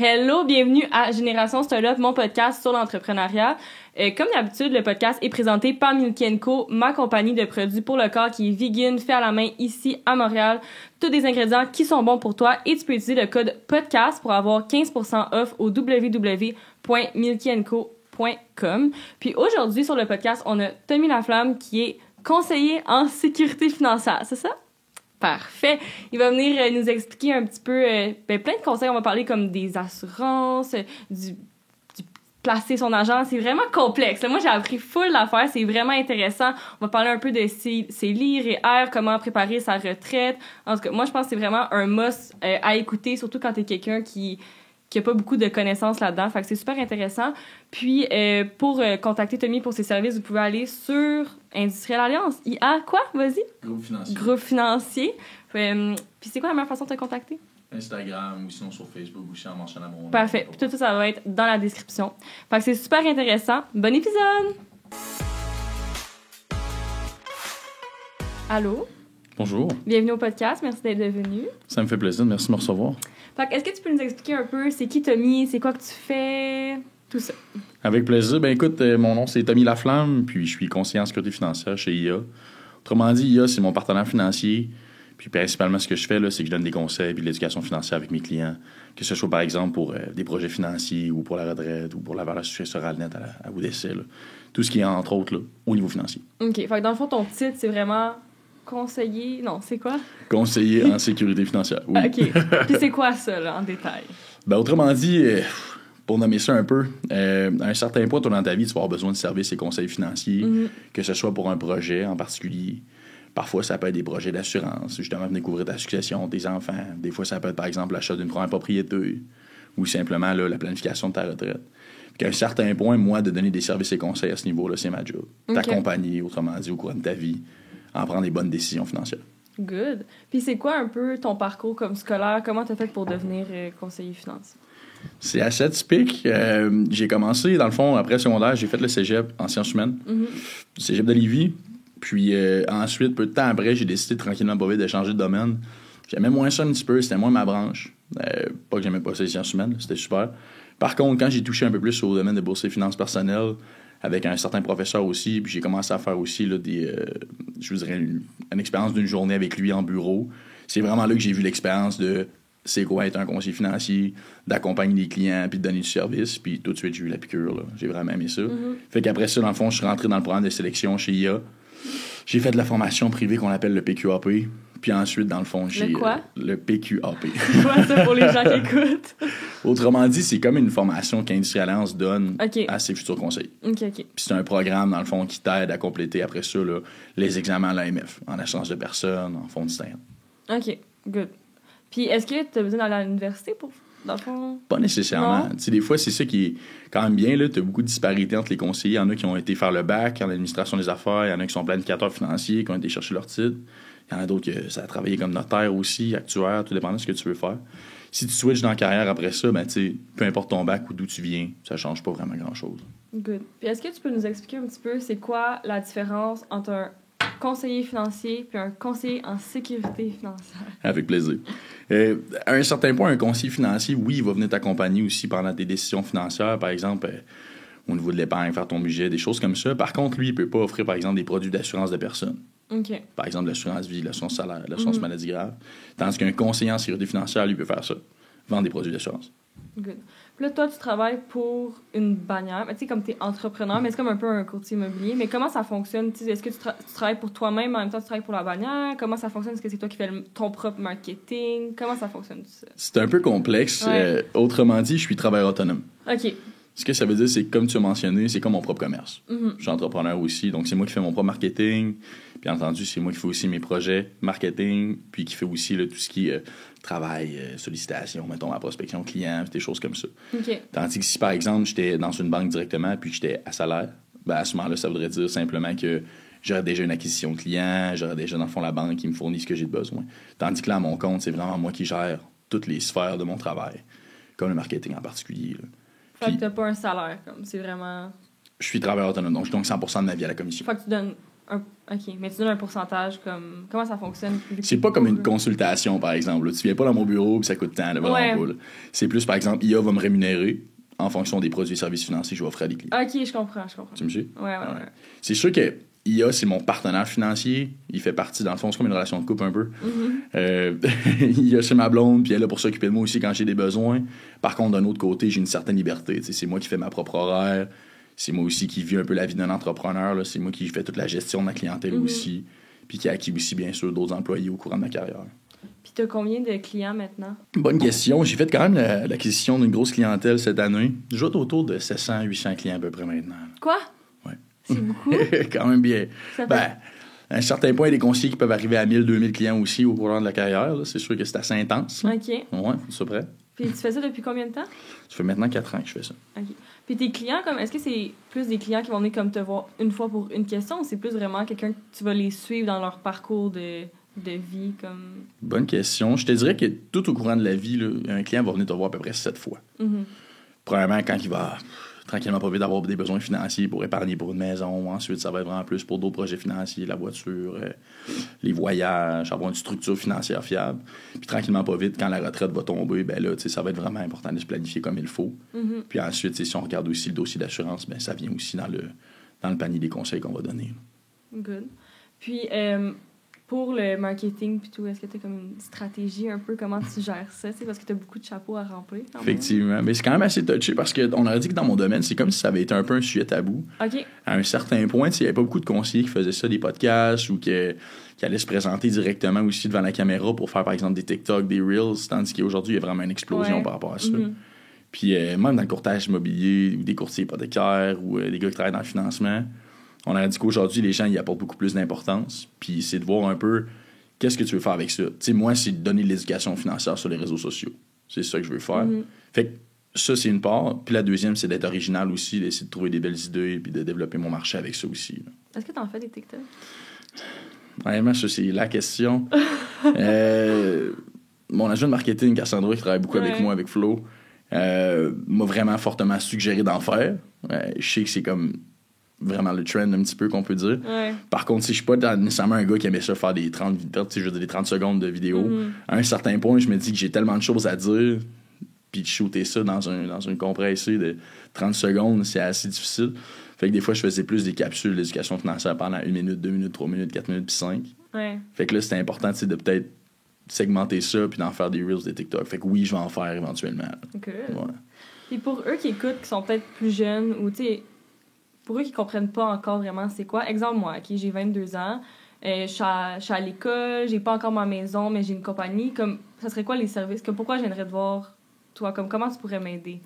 Hello, bienvenue à Génération Startup, mon podcast sur l'entrepreneuriat. Comme d'habitude, le podcast est présenté par Milky & Co, ma compagnie de produits pour le corps qui est vegan, fait à la main ici à Montréal. Tous des ingrédients qui sont bons pour toi et tu peux utiliser le code podcast pour avoir 15% off au www.milkyandco.com. Puis aujourd'hui, sur le podcast, on a Tommy Laflamme qui est conseiller en sécurité financière, c'est ça? Parfait. Il va venir nous expliquer un petit peu plein de conseils. On va parler comme des assurances, du placer son argent. C'est vraiment complexe. Moi, j'ai appris full d'affaires. C'est vraiment intéressant. On va parler un peu de ses REER, comment préparer sa retraite. En tout cas, moi, je pense que c'est vraiment un must à écouter, surtout quand t'es quelqu'un qui a pas beaucoup de connaissances là-dedans. Fait que c'est super intéressant. Puis, pour contacter Tommy pour ses services, vous pouvez aller sur Industrielle Alliance. IA, quoi? Vas-y. Groupe financier. Groupe financier. Puis, c'est quoi la meilleure façon de te contacter? Instagram ou sinon sur Facebook ou en mentionnant mon nom. Parfait. Puis tout ça va être dans la description. Fait que c'est super intéressant. Bon épisode! Allô? Bonjour. Bienvenue au podcast. Merci d'être venu. Ça me fait plaisir. Merci de me recevoir. Fait que est-ce que tu peux nous expliquer un peu c'est qui Tommy? C'est quoi que tu fais? Tout ça. Avec plaisir. Ben écoute, mon nom c'est Tommy Laflamme, puis je suis conseiller en sécurité financière chez IA. Autrement dit, IA, c'est mon partenaire financier. Puis principalement, ce que je fais, là, c'est que je donne des conseils et de l'éducation financière avec mes clients, que ce soit par exemple pour des projets financiers ou pour la retraite ou pour la valeur successorale nette à bout d'essai. Là. Tout ce qui est, entre autres, là, au niveau financier. OK. Fait que dans le fond, ton titre, c'est vraiment conseiller... Non, c'est quoi? Conseiller en sécurité financière, oui. OK. Puis c'est quoi ça, là, en détail? Ben, autrement dit... pour nommer ça un peu, à un certain point, toi, dans ta vie, tu vas avoir besoin de services et conseils financiers, que ce soit pour un projet en particulier. Parfois, ça peut être des projets d'assurance, justement, venir couvrir ta succession, tes enfants. Des fois, ça peut être, par exemple, l'achat d'une première propriété ou simplement là, la planification de ta retraite. Puis, à un certain point, moi, de donner des services et conseils à ce niveau-là, c'est ma job. Okay. T'accompagner, autrement dit, au cours de ta vie, en prendre des bonnes décisions financières. Good. Puis c'est quoi un peu ton parcours comme scolaire? Comment tu as fait pour devenir conseiller financier? C'est assez atypique. J'ai commencé, dans le fond, après le secondaire, j'ai fait le cégep en sciences humaines, le cégep de Lévis. Puis ensuite, peu de temps après, j'ai décidé tranquillement pas vite de changer de domaine. J'aimais moins ça un petit peu, c'était moins ma branche. Pas que j'aimais pas ça les sciences humaines, c'était super. Par contre, quand j'ai touché un peu plus au domaine de bourse et finances personnelles, avec un certain professeur aussi, puis j'ai commencé à faire aussi là, je vous dirais une expérience d'une journée avec lui en bureau. C'est vraiment là que j'ai vu l'expérience de c'est quoi être un conseiller financier, d'accompagner les clients, puis de donner du service. Puis tout de suite, j'ai eu la piqûre. Là. J'ai vraiment aimé ça. Fait qu'après ça, dans le fond, je suis rentré dans le programme de sélection chez IA. J'ai fait de la formation privée qu'on appelle le PQAP. Puis ensuite, dans le fond, j'ai... Le quoi? Le PQAP. C'est quoi ça pour les gens qui écoutent? Autrement dit, c'est comme une formation qu'Industrielle Alliance donne à ses futurs conseillers. OK. Puis c'est un programme, dans le fond, qui t'aide à compléter après ça là, les examens à l'AMF, en assurance de personnes, en fonds de stand. OK, good. Puis est-ce que tu as besoin d'aller à l'université pour... Dans le fond? Pas nécessairement. Tu sais, des fois, c'est ça qui est quand même bien. Tu as beaucoup de disparités entre les conseillers. Il y en a qui ont été faire le bac en administration des affaires. Il y en a qui sont planificateurs financiers, qui ont été chercher leur titre. Il y en a d'autres qui ça a travaillé comme notaire aussi, actuaire, tout dépend de ce que tu veux faire. Si tu switches dans la carrière après ça, ben, peu importe ton bac ou d'où tu viens, ça change pas vraiment grand-chose. Good. Puis est-ce que tu peux nous expliquer un petit peu c'est quoi la différence entre un conseiller financier puis un conseiller en sécurité financière? Avec plaisir. À un certain point, un conseiller financier, oui, il va venir t'accompagner aussi pendant tes décisions financières, par exemple, au niveau de l'épargne, faire ton budget, des choses comme ça. Par contre, lui, il peut pas offrir, par exemple, des produits d'assurance de personnes. OK. Par exemple, l'assurance vie, l'assurance salaire, l'assurance maladie grave. Tandis qu'un conseiller en sécurité financière, lui, peut faire ça. Vendre des produits d'assurance. Good. Puis là, toi, tu travailles pour une bannière. Tu sais, comme tu es entrepreneur, mais c'est comme un peu un courtier immobilier. Mais comment ça fonctionne? Est-ce que tu travailles pour toi-même, en même temps, tu travailles pour la bannière? Comment ça fonctionne? Est-ce que c'est toi qui fais ton propre marketing? Comment ça fonctionne, tout ça? C'est un peu complexe. Ouais. Autrement dit, je suis travailleur autonome. OK. Ce que ça veut dire, c'est que, comme tu as mentionné, c'est comme mon propre commerce. Je suis entrepreneur aussi, donc c'est moi qui fais mon propre marketing. Bien entendu, c'est moi qui fais aussi mes projets marketing, puis qui fait aussi là, tout ce qui est travail, sollicitation, mettons, la prospection client, des choses comme ça. OK. Tandis que si, par exemple, j'étais dans une banque directement, puis que j'étais à salaire, ben à ce moment-là, ça voudrait dire simplement que j'aurais déjà une acquisition de clients, j'aurais déjà, dans le fond, la banque qui me fournit ce que j'ai de besoin. Tandis que là, à mon compte, c'est vraiment moi qui gère toutes les sphères de mon travail, comme le marketing en particulier. Là. Fait que t'as pas un salaire, comme c'est vraiment... Je suis travailleur autonome, donc je donne 100% de ma vie à la commission. Fait que tu donnes OK, mais tu donnes un pourcentage comme... Comment ça fonctionne? C'est pas comme une consultation, par exemple. Là. Tu viens pas dans mon bureau puis ça coûte tant. Là, Ouais. pas, là. C'est plus, par exemple, IA va me rémunérer en fonction des produits et services financiers que je vais offrir à des clients. OK, je comprends. Tu me suis? Ouais. C'est sûr que IA, c'est mon partenaire financier. Il fait partie, dans le fond, c'est comme une relation de couple un peu. IA, c'est ma blonde, puis elle est là pour s'occuper de moi aussi quand j'ai des besoins. Par contre, d'un autre côté, j'ai une certaine liberté. T'sais, c'est moi qui fais ma propre horaire. C'est moi aussi qui vis un peu la vie d'un entrepreneur. Là. C'est moi qui fais toute la gestion de ma clientèle aussi. Puis qui a acquis aussi, bien sûr, d'autres employés au courant de ma carrière. Puis t'as combien de clients maintenant? Bonne question. J'ai fait quand même l'acquisition d'une grosse clientèle cette année. Je dois être autour de 700-800 clients à peu près maintenant. Quoi? Ouais. C'est beaucoup? Quand même bien. Ça fait... Ben, à un certain point, il y a des conseillers qui peuvent arriver à 1000-2000 clients aussi au courant de la carrière. Là. C'est sûr que c'est assez intense. OK. Ouais, c'est prêt. Puis tu fais ça depuis combien de temps? Ça fait maintenant 4 ans que je fais ça. OK. Puis tes clients, comme est-ce que c'est plus des clients qui vont venir comme te voir une fois pour une question ou c'est plus vraiment quelqu'un que tu vas les suivre dans leur parcours de vie? Comme... Bonne question. Je te dirais que tout au courant de la vie, là, un client va venir te voir à peu près 7 fois. Premièrement, quand il va tranquillement pas vite avoir des besoins financiers pour épargner pour une maison. Ensuite, ça va être vraiment plus pour d'autres projets financiers, la voiture, les voyages, avoir une structure financière fiable. Puis tranquillement pas vite, quand la retraite va tomber, ben là, ça va être vraiment important de se planifier comme il faut. Puis ensuite, si on regarde aussi le dossier d'assurance, ben ça vient aussi dans le panier des conseils qu'on va donner. Good. Puis, pour le marketing puis tout, est-ce que tu as comme une stratégie un peu? Comment tu gères ça? Parce que tu as beaucoup de chapeaux à remplir. Effectivement. Mais c'est quand même assez touché parce qu'on aurait dit que dans mon domaine, c'est comme si ça avait été un peu un sujet tabou. OK. À un certain point, il n'y avait pas beaucoup de conseillers qui faisaient ça, des podcasts ou qui allaient se présenter directement aussi devant la caméra pour faire, par exemple, des TikTok, des Reels, tandis qu'aujourd'hui, il y a vraiment une explosion par rapport à ça. Puis même dans le courtage immobilier ou des courtiers hypothécaires ou des gars qui travaillent dans le financement, on a dit qu'aujourd'hui, les gens y apportent beaucoup plus d'importance. Puis c'est de voir un peu qu'est-ce que tu veux faire avec ça. Tu sais, moi, c'est de donner de l'éducation financière sur les réseaux sociaux. C'est ça que je veux faire. Fait que ça, c'est une part. Puis la deuxième, c'est d'être original aussi, d'essayer de trouver des belles idées puis de développer mon marché avec ça aussi. Là. Est-ce que tu en fais des TikTok? Vraiment, ça, c'est la question. Mon agent de marketing, Cassandra, qui travaille beaucoup avec moi, avec Flo, m'a vraiment fortement suggéré d'en faire. Je sais que c'est comme vraiment le trend un petit peu qu'on peut dire. Par contre, si je suis pas nécessairement un gars qui aimait ça faire des 30 secondes de vidéo, à un certain point, je me dis que j'ai tellement de choses à dire, puis de shooter ça dans un compressé de 30 secondes, c'est assez difficile. Fait que des fois, je faisais plus des capsules d'éducation financière pendant 1 minute, 2 minutes, 3 minutes, 4 minutes, puis 5. Fait que là, c'était important de peut-être segmenter ça, puis d'en faire des Reels, des TikTok. Fait que oui, je vais en faire éventuellement. OK. Puis pour eux qui écoutent, qui sont peut-être plus jeunes, ou tu sais, pour eux qui comprennent pas encore vraiment c'est quoi. Exemple, moi, OK, j'ai 22 ans, je suis à l'école, j'ai pas encore ma maison, mais j'ai une compagnie. Comme, ça serait quoi les services? Pourquoi je viendrais te voir, toi? Comment tu pourrais m'aider?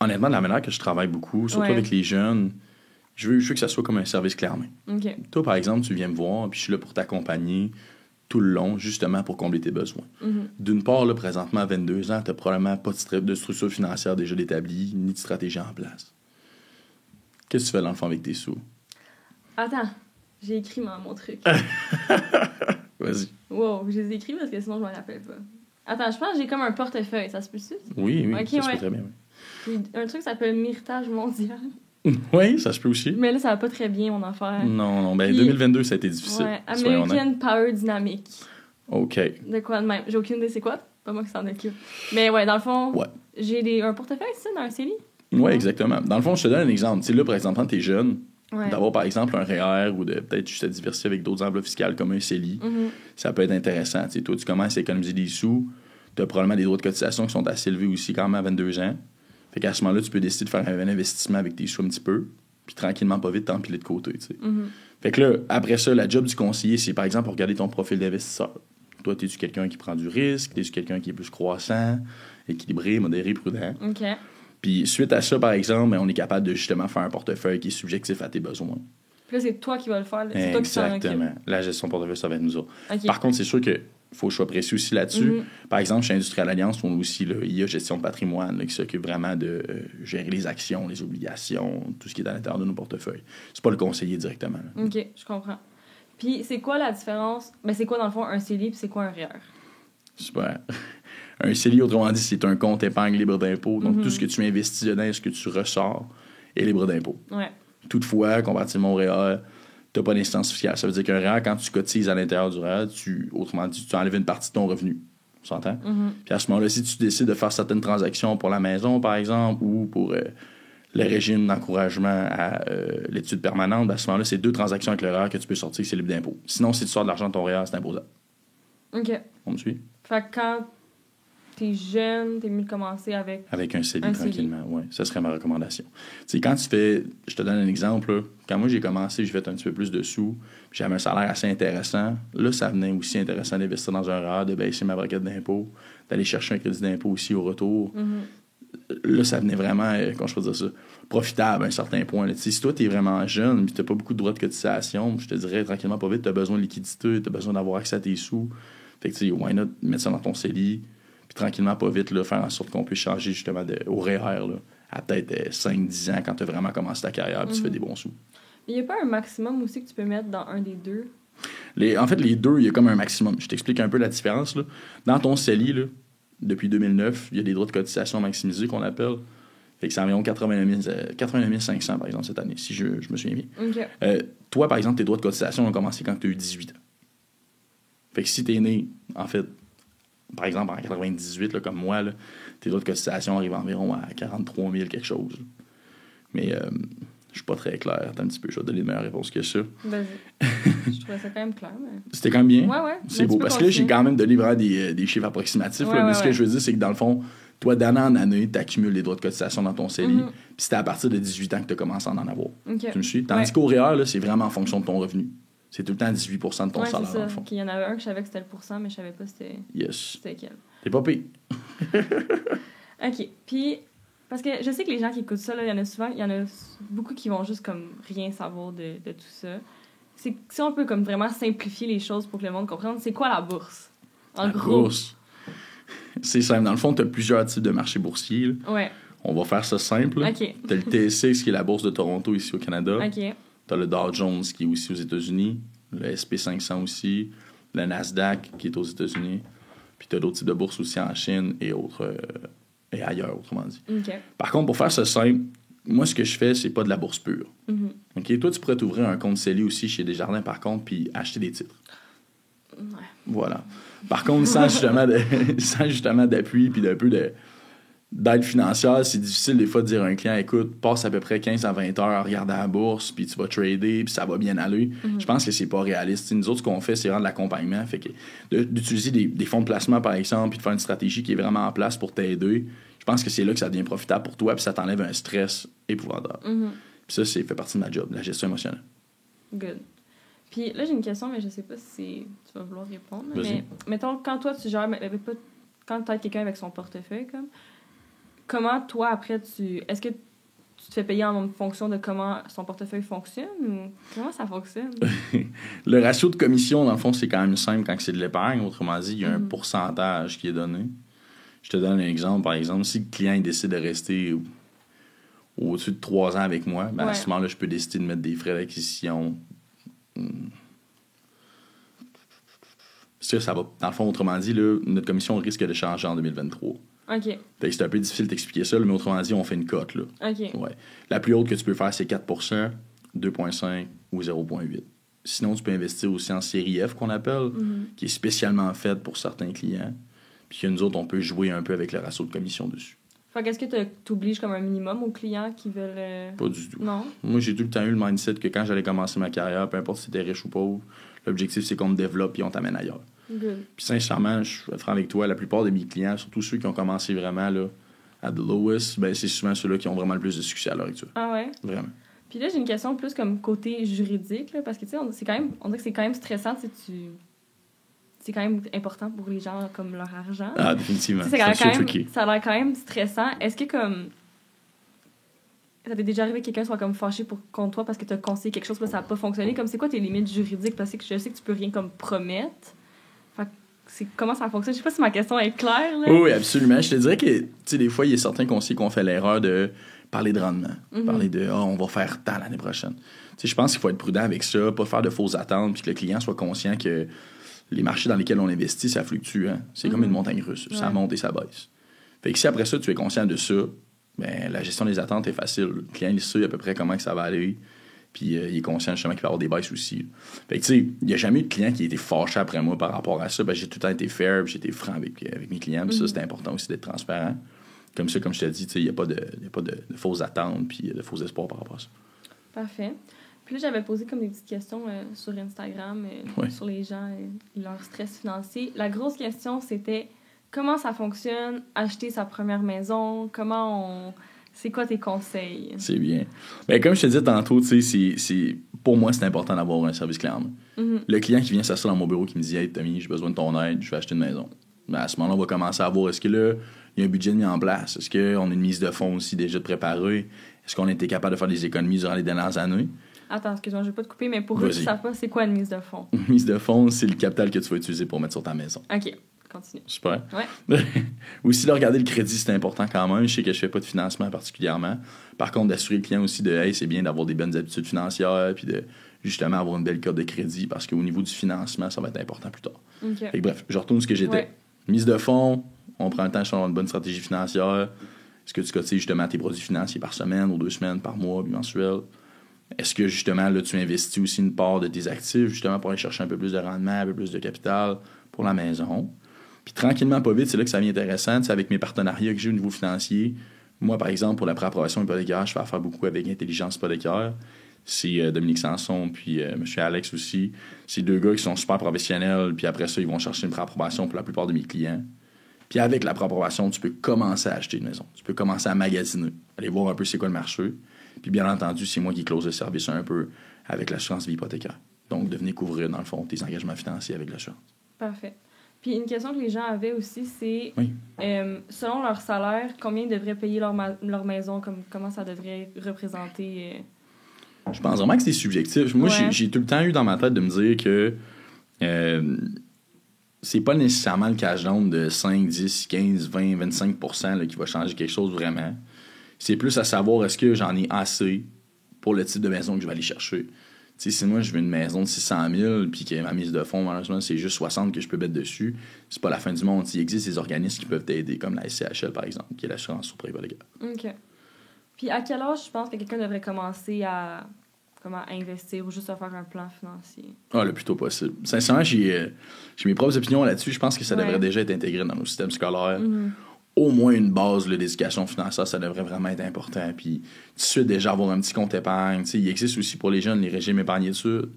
Honnêtement, de la manière que je travaille beaucoup, surtout avec les jeunes, je veux que ça soit comme un service clé en main. Okay. Toi, par exemple, tu viens me voir, puis je suis là pour t'accompagner tout le long, justement pour combler tes besoins. D'une part, là, présentement, à 22 ans, tu n'as probablement pas de structure financière déjà établie, ni de stratégie en place. Qu'est-ce que tu fais dans le fond avec tes sous? Attends, j'ai écrit mon truc. Vas-y. Wow, je les ai écrits parce que sinon je m'en rappelle pas. Attends, je pense que j'ai comme un portefeuille, ça se peut-tu? Oui, okay, ça se peut très bien. Oui. Puis un truc qui s'appelle Méritage mondial. Oui, ça se peut aussi. Mais là, ça va pas très bien, mon affaire. Non, ben 2022, ça a été difficile. Ouais, American Power Dynamic. OK. De quoi de même? J'ai aucune idée c'est quoi, pas moi qui s'en occupe. Mais ouais, dans le fond, j'ai un portefeuille, c'est ça, dans un CELI? Oui, exactement. Dans le fond, je te donne un exemple. Tu sais, là, par exemple, quand tu es jeune, d'avoir, par exemple, un REER ou de peut-être juste te diversifier avec d'autres enveloppes fiscales comme un CELI, ça peut être intéressant. Tu sais, toi, tu commences à économiser des sous, tu as probablement des droits de cotisation qui sont assez élevés aussi quand même à 22 ans. Fait qu'à ce moment-là, tu peux décider de faire un investissement avec tes sous un petit peu, puis tranquillement, pas vite, t'empiler de côté, tu sais. Fait que là, après ça, la job du conseiller, c'est, par exemple, regarder ton profil d'investisseur. Toi, t'es-tu quelqu'un qui prend du risque? T'es-tu quelqu'un qui est plus croissant, équilibré, modéré, prudent? OK. Puis suite à ça, par exemple, on est capable de justement faire un portefeuille qui est subjectif à tes besoins. Puis là, c'est toi qui vas le faire. C'est toi qui s'en occupe. Exactement. La gestion de portefeuille, ça va être nous autres. Okay. Par contre, c'est sûr que faut que je sois précis aussi là-dessus. Par exemple, chez Industrial Alliance, on a aussi l'IA gestion de patrimoine là, qui s'occupe vraiment de gérer les actions, les obligations, tout ce qui est à l'intérieur de nos portefeuilles. C'est pas le conseiller directement. Là. OK, je comprends. Puis c'est quoi la différence? Ben, c'est quoi, dans le fond, un CELI puis c'est quoi un REER? Super. Un CELI, autrement dit, c'est un compte épargne libre d'impôt. Donc, tout ce que tu investis dedans, ce que tu ressors, est libre d'impôt. Ouais. Toutefois, comparativement au REER, tu n'as pas d'incidence fiscale. Ça veut dire qu'un REER, quand tu cotises à l'intérieur du REER, autrement dit, tu enlèves une partie de ton revenu. On s'entend? Puis à ce moment-là, si tu décides de faire certaines transactions pour la maison, par exemple, ou pour le régime d'encouragement à l'étude permanente, à ce moment-là, c'est 2 transactions avec le REER que tu peux sortir, c'est libre d'impôt. Sinon, si tu sors de l'argent de ton REER, c'est imposable. OK. On me suit? Fait que quand t'es jeune, t'es mieux de commencer avec... Avec un CELI, tranquillement, oui. Ça serait ma recommandation. Tu sais, quand tu fais... Je te donne un exemple, là. Quand moi, j'ai commencé, j'ai fait un petit peu plus de sous, puis j'avais un salaire assez intéressant. Là, ça venait aussi intéressant d'investir dans un REER, de baisser ma braquette d'impôt, d'aller chercher un crédit d'impôt aussi au retour. Là, ça venait vraiment, comment je peux dire ça, profitable à un certain point. Là. Si toi, t'es vraiment jeune, puis t'as pas beaucoup de droits de cotisation, je te dirais, tranquillement, pas vite, t'as besoin de liquidité, t'as besoin d'avoir accès à tes sous. Fait que, tu sais, why not mettre ça dans ton CELI, puis tranquillement, pas vite, là, faire en sorte qu'on puisse changer justement au REER là, à peut-être 5-10 ans quand tu as vraiment commencé ta carrière puis tu fais des bons sous. Il n'y a pas un maximum aussi que tu peux mettre dans un des deux? En fait, les deux, il y a comme un maximum. Je t'explique un peu la différence. Là. Dans ton CELI, là, depuis 2009, il y a des droits de cotisation maximisés qu'on appelle. Fait que c'est environ 89 500, par exemple, cette année, si je me souviens bien. Okay. Toi, par exemple, tes droits de cotisation ont commencé quand tu as eu 18 ans. Fait que si tu es né, en fait, par exemple, en 98, là, comme moi, là, tes droits de cotisation arrivent environ à 43 000 quelque chose. Là. Mais je suis pas très clair. Attends un petit peu, je vais te donner de meilleures réponses que ça. Vas-y. Je trouvais ça quand même clair. Mais... C'était quand même bien? Ouais. C'est beau. Parce que là, j'ai quand même donné vraiment des chiffres approximatifs. Là, mais ce que je veux dire, c'est que dans le fond, toi, d'année en année, tu accumules les droits de cotisation dans ton CELI. Puis c'était à partir de 18 ans que tu as commencé à en avoir. Okay. Tu me suis? Tandis qu'au REER, là, c'est vraiment en fonction de ton revenu. C'est tout le temps 18 % de ton salaire, c'est ça. dans le fond. Il y en avait un que je savais que c'était le pourcent, mais je savais pas c'était quel. T'es pas pire. OK. Puis, parce que je sais que les gens qui écoutent ça, il y en a beaucoup qui vont juste comme rien savoir de tout ça. Si on peut comme vraiment simplifier les choses pour que le monde comprenne, c'est quoi la bourse? En gros. Bourse. C'est simple. Dans le fond, tu as plusieurs types de marchés boursiers. Là. Ouais. On va faire ça simple. OK. Tu as le TSX, qui est la bourse de Toronto ici au Canada. OK. Tu as le Dow Jones, qui est aussi aux États-Unis. Le SP500 aussi. Le Nasdaq, qui est aux États-Unis. Puis tu as d'autres types de bourses aussi en Chine et autres... et ailleurs, autrement dit. Okay. Par contre, pour faire ça simple, moi, ce que je fais, c'est pas de la bourse pure. OK? Toi, tu pourrais t'ouvrir un compte CELI aussi chez Desjardins, par contre, puis acheter des titres. Ouais. Voilà. Par contre, sans justement d'appui puis d'un peu d'aide financière, c'est difficile des fois de dire à un client, écoute, passe à peu près 15 à 20 heures à regarder la bourse, puis tu vas trader, puis ça va bien aller. Je pense que c'est pas réaliste. Nous autres, ce qu'on fait, c'est vraiment de l'accompagnement. Fait que d'utiliser des fonds de placement, par exemple, puis de faire une stratégie qui est vraiment en place pour t'aider, je pense que c'est là que ça devient profitable pour toi, puis ça t'enlève un stress épouvantable. Puis ça, fait partie de ma job, la gestion émotionnelle. Good. Puis là, j'ai une question, mais je sais pas si tu vas vouloir répondre. Vas-y. Mais mettons, quand toi, tu gères... Quand tu as quelqu'un avec son portefeuille, comment toi, après, est-ce que tu te fais payer en fonction de comment son portefeuille fonctionne ou comment ça fonctionne? Le ratio de commission, dans le fond, c'est quand même simple quand c'est de l'épargne. Autrement dit, il y a un pourcentage qui est donné. Je te donne un exemple. Par exemple, si le client il décide de rester au-dessus de 3 ans avec moi, ben à ce moment-là, je peux décider de mettre des frais d'acquisition. Ça va. Dans le fond, autrement dit, là, notre commission risque de changer en 2023. OK. Fait que c'est un peu difficile d'expliquer ça, mais autrement dit, on fait une cote. Là. OK. Ouais. La plus haute que tu peux faire, c'est 4 %, 2,5 ou 0,8. Sinon, tu peux investir aussi en série F, qu'on appelle, qui est spécialement faite pour certains clients. Puis que nous autres, on peut jouer un peu avec le ratio de commission dessus. Fait qu'est-ce que tu obliges comme un minimum aux clients qui veulent... Pas du tout. Non? Moi, j'ai tout le temps eu le mindset que quand j'allais commencer ma carrière, peu importe si t'es riche ou pauvre, l'objectif, c'est qu'on te développe et on t'amène ailleurs. Good. Puis sincèrement, je vais être franc avec toi, la plupart de mes clients, surtout ceux qui ont commencé vraiment là, à the lowest, ben, c'est souvent ceux-là qui ont vraiment le plus de succès à l'heure actuelle. Ah ouais? Vraiment. Puis là, j'ai une question plus comme côté juridique, là, parce que, tu sais, on dirait que c'est quand même stressant, c'est quand même important pour les gens, comme leur argent. Ah, définitivement. Ça a l'air quand même stressant. Est-ce que, comme... Ça t'est déjà arrivé que quelqu'un soit comme fâché contre toi parce que t'as conseillé quelque chose, mais ça n'a pas fonctionné? Comme, c'est quoi tes limites juridiques? Parce que je sais que tu peux rien comme promettre. Fait que comment ça fonctionne? Je sais pas si ma question est claire, là. Oui, absolument. Je te dirais que, tu sais, des fois, il y a certains conseillers qui ont fait l'erreur de parler de rendement. Parler de, on va faire tant l'année prochaine. Tu sais, je pense qu'il faut être prudent avec ça, pas faire de fausses attentes, puis que le client soit conscient que les marchés dans lesquels on investit, ça fluctue. Hein? C'est comme une montagne russe. Ça monte et ça baisse. Fait que si après ça, tu es conscient de ça, ben, la gestion des attentes est facile. Le client, il sait à peu près comment que ça va aller. Puis il est conscient justement qu'il va y avoir des baisses aussi. Là. Fait que tu sais, il n'y a jamais eu de client qui a été fâché après moi par rapport à ça. J'ai tout le temps été fair, puis j'ai été franc avec mes clients. Puis ça, c'est important aussi d'être transparent. Comme ça, comme je te dis, il n'y a pas de fausses attentes puis de faux espoirs par rapport à ça. Parfait. Puis là, j'avais posé comme des petites questions sur Instagram, sur les gens et leur stress financier. La grosse question, c'était comment ça fonctionne, acheter sa première maison, c'est quoi tes conseils? C'est bien. Ben, comme je te disais tantôt, pour moi, c'est important d'avoir un service client. Le client qui vient s'asseoir dans mon bureau qui me dit « Hey, Tommy, j'ai besoin de ton aide, je vais acheter une maison. » Ben, à ce moment-là, on va commencer à voir est-ce que là, il y a un budget mis en place? Est-ce qu'on a une mise de fonds aussi déjà préparée? Est-ce qu'on a été capable de faire des économies durant les dernières années? Attends, excuse-moi, je vais pas te couper, mais pour eux qui ne savent pas, c'est quoi une mise de fonds? Une mise de fonds, c'est le capital que tu vas utiliser pour mettre sur ta maison. OK, continue. Super. Ouais. Aussi, de regarder le crédit, c'est important quand même. Je sais que je fais pas de financement particulièrement. Par contre, d'assurer le client aussi de « Hey, c'est bien d'avoir des bonnes habitudes financières puis de justement avoir une belle carte de crédit parce qu'au niveau du financement, ça va être important plus tard. » Okay. Fait que, bref, je retourne ce que j'étais. Ouais. Mise de fonds, on prend le temps de avoir une bonne stratégie financière. Est-ce que tu cotises justement tes produits financiers par semaine ou 2 semaines, par mois, mensuel? Est-ce que justement, là, tu investis aussi une part de tes actifs justement pour aller chercher un peu plus de rendement, un peu plus de capital pour la maison? Puis tranquillement, pas vite, c'est là que ça devient intéressant. Tu sais, avec mes partenariats que j'ai au niveau financier, moi, par exemple, pour la préapprobation hypothécaire, je fais affaire beaucoup avec Intelligence hypothécaire. C'est Dominique Sanson puis M. Alex aussi. C'est 2 gars qui sont super professionnels. Puis après ça, ils vont chercher une préapprobation pour la plupart de mes clients. Puis avec la préapprobation, tu peux commencer à acheter une maison. Tu peux commencer à magasiner, aller voir un peu c'est quoi le marché. Puis bien entendu, c'est moi qui close le service un peu avec l'assurance vie hypothécaire. Donc, de venir couvrir, dans le fond, tes engagements financiers avec l'assurance. Parfait. Puis une question que les gens avaient aussi, c'est selon leur salaire, combien ils devraient payer leur maison, comment ça devrait représenter... Je pense vraiment que c'est subjectif. Moi, j'ai tout le temps eu dans ma tête de me dire que c'est pas nécessairement le cash down de 5, 10, 15, 20, 25 % là, qui va changer quelque chose vraiment. C'est plus à savoir est-ce que j'en ai assez pour le type de maison que je vais aller chercher. T'sais, si moi je veux une maison de 600 000 puis que ma mise de fonds, malheureusement, c'est juste 60 que je peux mettre dessus, c'est pas la fin du monde. Il existe des organismes qui peuvent t'aider, comme la SCHL par exemple, qui est l'assurance sur prêt hypothécaire. OK. Puis à quel âge je pense que quelqu'un devrait commencer à investir ou juste à faire un plan financier? Le plus tôt possible. Sincèrement, j'ai mes propres opinions là-dessus. Je pense que ça devrait déjà être intégré dans nos systèmes scolaires. Au moins une base là, d'éducation financière, ça devrait vraiment être important. Puis, tout de suite, déjà avoir un petit compte épargne. T'sais, il existe aussi pour les jeunes les régimes épargne études,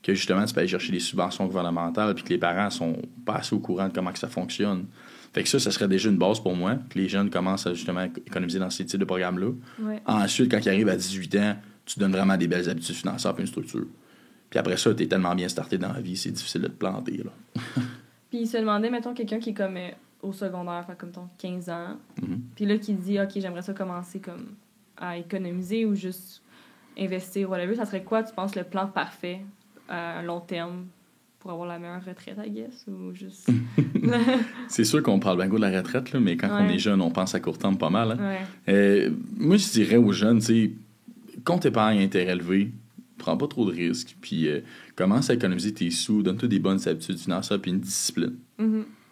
que justement, tu peux aller chercher des subventions gouvernementales puis que les parents sont pas assez au courant de comment que ça fonctionne. Fait que ça serait déjà une base pour moi, que les jeunes commencent à justement économiser dans ces types de programmes-là. Ouais. Ensuite, quand ils arrivent à 18 ans, tu donnes vraiment des belles habitudes financières et une structure. Puis après ça, t'es tellement bien starté dans la vie, c'est difficile de te planter. Là. Puis il se demandait, mettons, quelqu'un qui est comme au secondaire, fait comme ton 15 ans, puis là, qui dit, OK, j'aimerais ça commencer comme à économiser ou juste investir, whatever, ça serait quoi, tu penses, le plan parfait à long terme pour avoir la meilleure retraite, I guess, ou juste... C'est sûr qu'on parle bien gros de la retraite, là, mais quand on est jeune, on pense à court terme pas mal. Hein? Ouais. Moi, je dirais aux jeunes, tu sais, compte épargne intérêt élevé, prends pas trop de risques, puis commence à économiser tes sous, donne-toi des bonnes habitudes financières puis une discipline.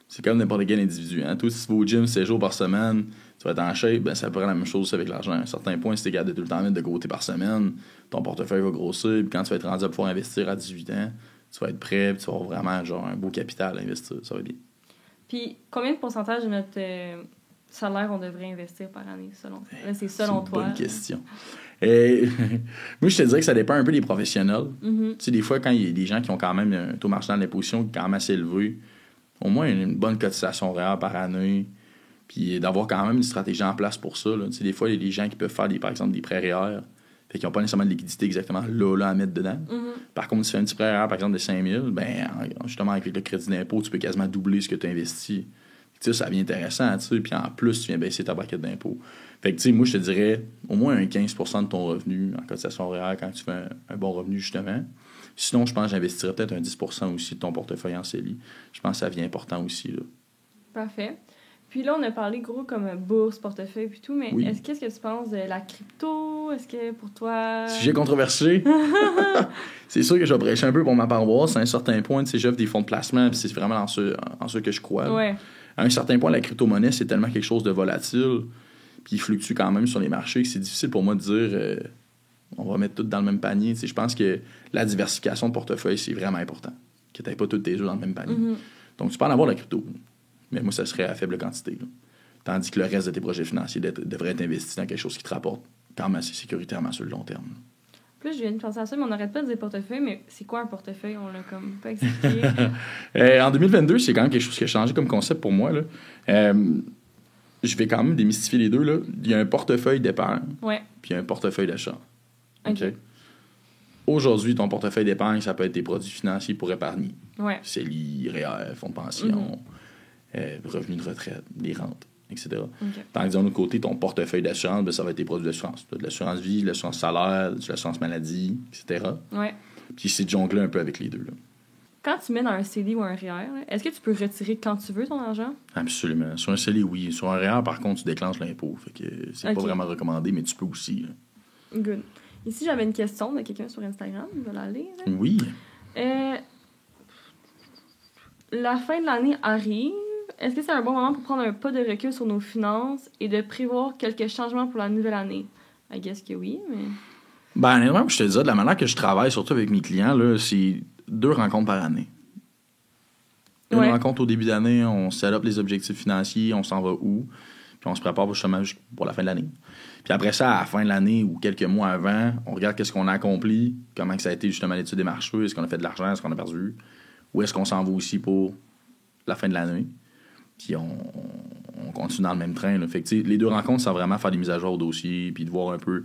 C'est comme n'importe quel individu. Hein? Toi, si tu vas au gym 7 jours par semaine, tu vas être en shape, ben ça peut être la même chose avec l'argent. À un certain point, si tu es capable de tout le temps mettre de côté par semaine, ton portefeuille va grossir, puis quand tu vas être rendu à pouvoir investir à 18 ans, tu vas être prêt, puis tu vas avoir vraiment genre, un beau capital à investir. Ça va bien. Puis, combien de pourcentage de notre salaire on devrait investir par année, selon toi? Là, c'est selon toi. C'est une bonne question. Moi, je te dirais que ça dépend un peu des professionnels. Tu sais, des fois, quand il y a des gens qui ont quand même un taux marginal d'imposition qui est quand même assez élevé, au moins une bonne cotisation réelle par année, puis d'avoir quand même une stratégie en place pour ça. Là. Tu sais, des fois, il y a des gens qui peuvent faire, par exemple, des prêts REER, fait qu'ils n'ont pas nécessairement de liquidité exactement là à mettre dedans. Par contre, si tu fais un petit prêt REER, par exemple, de 5 000, ben, justement, avec le crédit d'impôt, tu peux quasiment doubler ce que tu as investi. Tu sais, ça devient intéressant, tu sais, puis en plus, tu viens baisser ta braquette d'impôt. Fait que, tu sais, moi, je te dirais au moins un 15 % de ton revenu en cotisation REER quand tu fais un bon revenu, justement. Sinon, je pense que j'investirais peut-être un 10 % aussi de ton portefeuille en CELI. Je pense que ça devient important aussi, là. Parfait. Puis là, on a parlé gros comme bourse, portefeuille et tout, mais qu'est-ce que tu penses de la crypto? Est-ce que pour toi... Sujet controversé. C'est sûr que je vais prêcher un peu pour ma paroisse. À un certain point, tu sais, j'offre des fonds de placement, puis c'est vraiment en ce que je crois. Ouais. À un certain point, la crypto-monnaie, c'est tellement quelque chose de volatile, puis il fluctue quand même sur les marchés, que c'est difficile pour moi de dire on va mettre tout dans le même panier. Je pense que la diversification de portefeuille, c'est vraiment important. Que tu n'aies pas tous tes œufs dans le même panier. Donc, tu peux en avoir de la crypto, mais moi, ça serait à faible quantité. Là. Tandis que le reste de tes projets financiers devrait être investi dans quelque chose qui te rapporte quand même assez sécuritairement sur le long terme. Plus, je viens de penser à ça, mais on n'arrête pas de dire portefeuille, mais c'est quoi un portefeuille? On l'a comme pas expliqué. En 2022, c'est quand même quelque chose qui a changé comme concept pour moi. Là. Je vais quand même démystifier les deux. Là. Il y a un portefeuille d'épargne, puis il y a un portefeuille d'achat. Okay. Aujourd'hui, ton portefeuille d'épargne, ça peut être tes produits financiers pour épargner. CELI, REER, fonds de pension, revenus de retraite, des rentes, etc. Tandis que d'un autre côté, ton portefeuille d'assurance, ça va être tes produits d'assurance. Tu as de l'assurance vie, de l'assurance salaire, de l'assurance maladie, etc. Puis c'est de jongler un peu avec les deux. Là. Quand tu mets dans un CELI ou un REER, est-ce que tu peux retirer quand tu veux ton argent? Absolument. Sur un CELI, oui. Sur un REER, par contre, tu déclenches l'impôt. Fait que c'est pas vraiment recommandé, mais tu peux aussi. Là. Good. Ici, j'avais une question de quelqu'un sur Instagram. Je vais la lire. Oui. La fin de l'année arrive. Est-ce que c'est un bon moment pour prendre un pas de recul sur nos finances et de prévoir quelques changements pour la nouvelle année? I guess que oui, mais... Ben, honnêtement, je te dis, de la manière que je travaille, surtout avec mes clients, là, c'est 2 rencontres par année. Une rencontre au début d'année, on set up les objectifs financiers, on s'en va où, puis on se prépare justement pour la fin de l'année. Puis après ça, à la fin de l'année ou quelques mois avant, on regarde qu'est-ce qu'on a accompli, comment que ça a été justement l'étude des marchés, est-ce qu'on a fait de l'argent, est-ce qu'on a perdu, où est-ce qu'on s'en va aussi pour la fin de l'année. Puis on continue dans le même train. Là. Fait que, les 2 rencontres, c'est vraiment faire des mises à jour au dossier, puis de voir un peu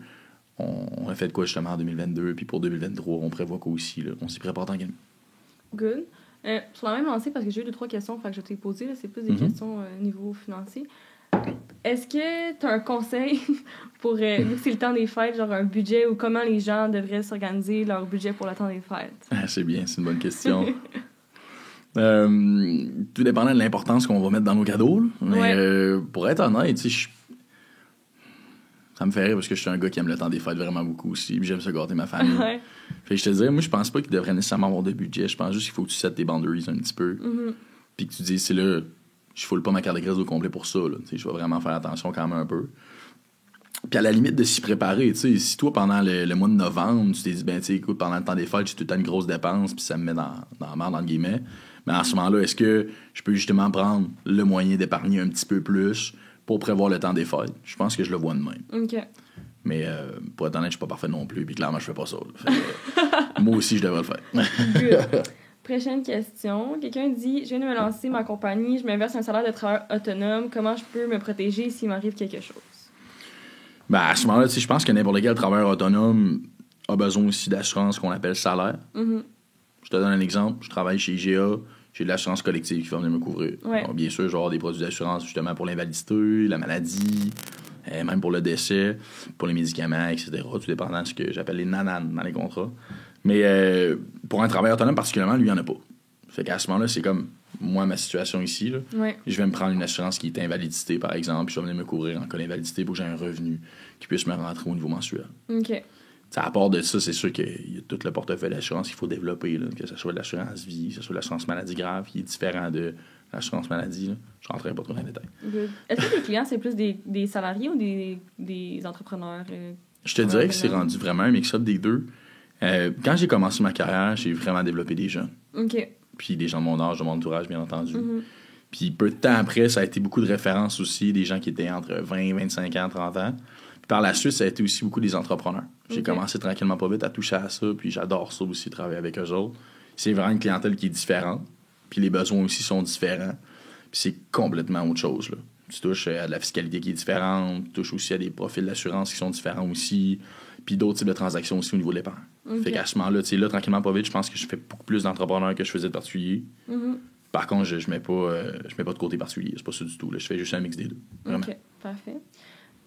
on a fait de quoi justement en 2022, puis pour 2023, on prévoit quoi aussi. Là. On s'y prépare tranquillement. Good. Sur la même lancée, parce que j'ai eu 2-3 questions que je t'ai posées, là, c'est plus des questions niveau financier. Est-ce que tu as un conseil pour, vu que c'est le temps des fêtes, genre un budget ou comment les gens devraient s'organiser leur budget pour le temps des fêtes? C'est bien, c'est une bonne question. Tout dépendant de l'importance qu'on va mettre dans nos cadeaux. Là. Mais pour être honnête, ça me fait rire parce que je suis un gars qui aime le temps des fêtes vraiment beaucoup aussi. Puis j'aime ça gâter ma famille. Fait que je te dirais, moi, je pense pas qu'il devrait nécessairement avoir de budget. Je pense juste qu'il faut que tu settes tes boundaries un petit peu. Puis que tu dis, c'est là, je foule pas ma carte de crédit au complet pour ça. Là. Je vais vraiment faire attention quand même un peu. Puis à la limite de s'y préparer, si toi, pendant le mois de novembre, tu t'es dit, écoute, pendant le temps des fêtes, j'ai tout le temps une grosse dépense, puis ça me met dans la merde, entre guillemets. Mais à ce moment-là, est-ce que je peux justement prendre le moyen d'épargner un petit peu plus pour prévoir le temps des fêtes? Je pense que je le vois de même. OK. Mais pour être honnête, je suis pas parfait non plus, puis clairement, je fais pas ça. Moi aussi, je devrais le faire. Prochaine question. Quelqu'un dit, je viens de me lancer ma compagnie, je me verse un salaire de travailleur autonome. Comment je peux me protéger s'il m'arrive quelque chose? Ben, à ce moment-là, je pense que n'importe quel travailleur autonome a besoin aussi d'assurance qu'on appelle salaire. Je te donne un exemple. Je travaille chez IGA. J'ai de l'assurance collective qui va venir me couvrir. Donc, bien sûr, je vais avoir des produits d'assurance justement pour l'invalidité, la maladie, même pour le décès, pour les médicaments, etc. Tout dépendant de ce que j'appelle les nananes dans les contrats. Mais pour un travailleur autonome particulièrement, lui, il n'y en a pas. Fait qu'à ce moment-là, c'est comme moi, ma situation ici. Là. Je vais me prendre une assurance qui est invalidité, par exemple, puis je vais venir me couvrir en cas d'invalidité pour que j'ai un revenu qui puisse me rentrer au niveau mensuel. OK. T'sais, à part de ça, c'est sûr qu'il y a tout le portefeuille d'assurance qu'il faut développer, là, que ce soit de l'assurance vie, que ce soit de l'assurance maladie grave, qui est différent de l'assurance maladie. Là. Je ne rentrerai pas trop dans les détails. Est-ce que les clients, c'est plus des salariés ou des entrepreneurs? Je te dirais que c'est rendu vraiment un mix-up des deux. Quand j'ai commencé ma carrière, j'ai vraiment développé des jeunes. OK. Puis des gens de mon âge, de mon entourage, bien entendu. Puis peu de temps après, ça a été beaucoup de références aussi, des gens qui étaient entre 20, 25 ans, 30 ans. Par la suite, ça a été aussi beaucoup des entrepreneurs. J'ai commencé tranquillement pas vite à toucher à ça, puis j'adore ça aussi, travailler avec eux autres. C'est vraiment une clientèle qui est différente, puis les besoins aussi sont différents, puis c'est complètement autre chose, là. Tu touches à de la fiscalité qui est différente, tu touches aussi à des profils d'assurance qui sont différents aussi, puis d'autres types de transactions aussi au niveau de l'épargne. Fait qu'à ce moment-là, tu sais, là, tranquillement pas vite, je pense que je fais beaucoup plus d'entrepreneurs que je faisais de particuliers. Par contre, je mets pas de côté particulier, c'est pas ça du tout, là. Je fais juste un mix des deux. Vraiment. OK, parfait.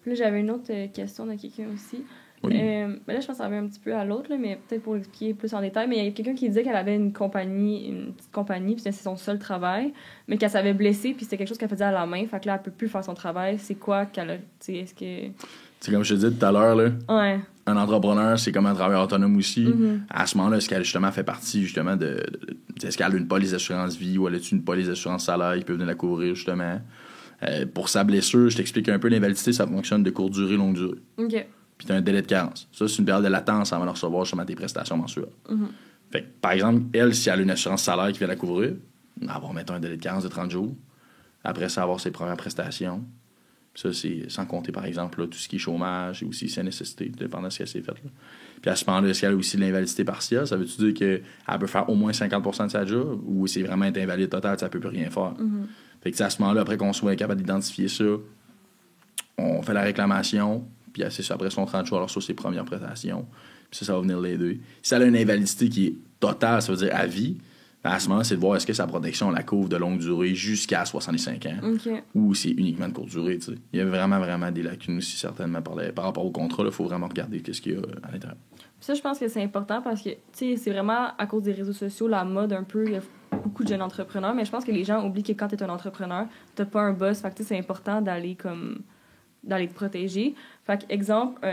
Puis là, j'avais une autre question de quelqu'un aussi. Oui. Ben là, je pense que ça revient un petit peu à l'autre, là, mais peut-être pour l'expliquer plus en détail. Mais il y a quelqu'un qui disait qu'elle avait une petite compagnie, puis c'est son seul travail, mais qu'elle s'avait blessée, puis c'était quelque chose qu'elle faisait à la main. Fait que là, elle peut plus faire son travail. C'est quoi qu'elle a... Est-ce que... C'est comme je te disais tout à l'heure, là. Ouais. Un entrepreneur, c'est comme un travailleur autonome aussi. À ce moment-là, est-ce qu'elle justement fait partie justement de est-ce qu'elle a une police d'assurance vie ou elle a une police d'assurance salaire qui peut venir la couvrir justement? Pour sa blessure, je t'explique un peu, l'invalidité, ça fonctionne de courte durée, longue durée. OK. puis tu as un délai de carence. Ça, c'est une période de latence avant de recevoir justement tes prestations mensuelles. Fait que, par exemple, elle, si elle a une assurance salaire qui vient la couvrir, elle va mettre un délai de carence de 30 jours. Après ça, avoir ses premières prestations. Ça, c'est sans compter, par exemple, là, tout ce qui est chômage et aussi sa nécessité, dépendant de ce qu'elle s'est fait. Là. Puis à ce moment-là, est-ce qu'elle a aussi de l'invalidité partielle? Ça veut-tu dire qu'elle peut faire au moins 50% de sa job ou c'est vraiment être invalide total, ça peut plus rien faire? Fait que à ce moment-là, après qu'on soit capable d'identifier ça, on fait la réclamation, puis c'est ça, après son 30 jours, alors sur ses premières prestations. Puis ça va venir l'aider. Si elle a une invalidité qui est totale, ça veut dire à vie, à ce moment-là, c'est de voir est-ce que sa protection la couvre de longue durée jusqu'à 65 ans ou c'est uniquement de courte durée. T'sais. Il y a vraiment des lacunes aussi, certainement, par rapport au contrat. Il faut vraiment regarder ce qu'il y a à l'intérieur. Ça, je pense que c'est important parce que c'est vraiment à cause des réseaux sociaux, la mode un peu. Il y a beaucoup de jeunes entrepreneurs, mais je pense que les gens oublient que quand tu es un entrepreneur, tu pas un boss. Fait que c'est important d'aller te protéger. Fait que, exemple,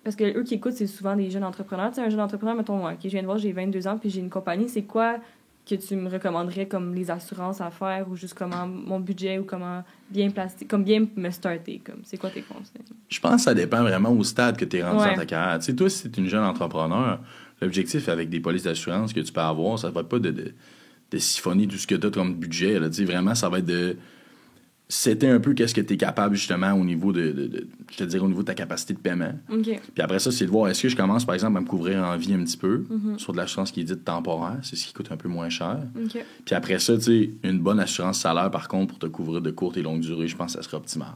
parce que eux qui écoutent, c'est souvent des jeunes entrepreneurs. T'sais, un jeune entrepreneur, mettons, moi, je viens de voir, j'ai 22 ans, puis j'ai une compagnie, c'est quoi que tu me recommanderais comme les assurances à faire ou juste comment mon budget ou comment bien placer, comme bien me starter, comme c'est quoi tes conseils? Je pense que ça dépend vraiment au stade que tu es rendu dans ta carrière. Tu sais, toi, si tu es une jeune entrepreneur, l'objectif avec des polices d'assurance que tu peux avoir, ça va pas de siphonner tout ce que tu as comme budget. Là. Tu sais, vraiment, ça va être de c'était un peu qu'est-ce que tu es capable justement au niveau je te dirais au niveau de ta capacité de paiement. Puis après ça, c'est de voir est-ce que je commence par exemple à me couvrir en vie un petit peu sur de l'assurance qui est dite temporaire, c'est ce qui coûte un peu moins cher. Puis après ça, tu sais, une bonne assurance salaire par contre pour te couvrir de courte et longue durée, je pense que ça serait optimal.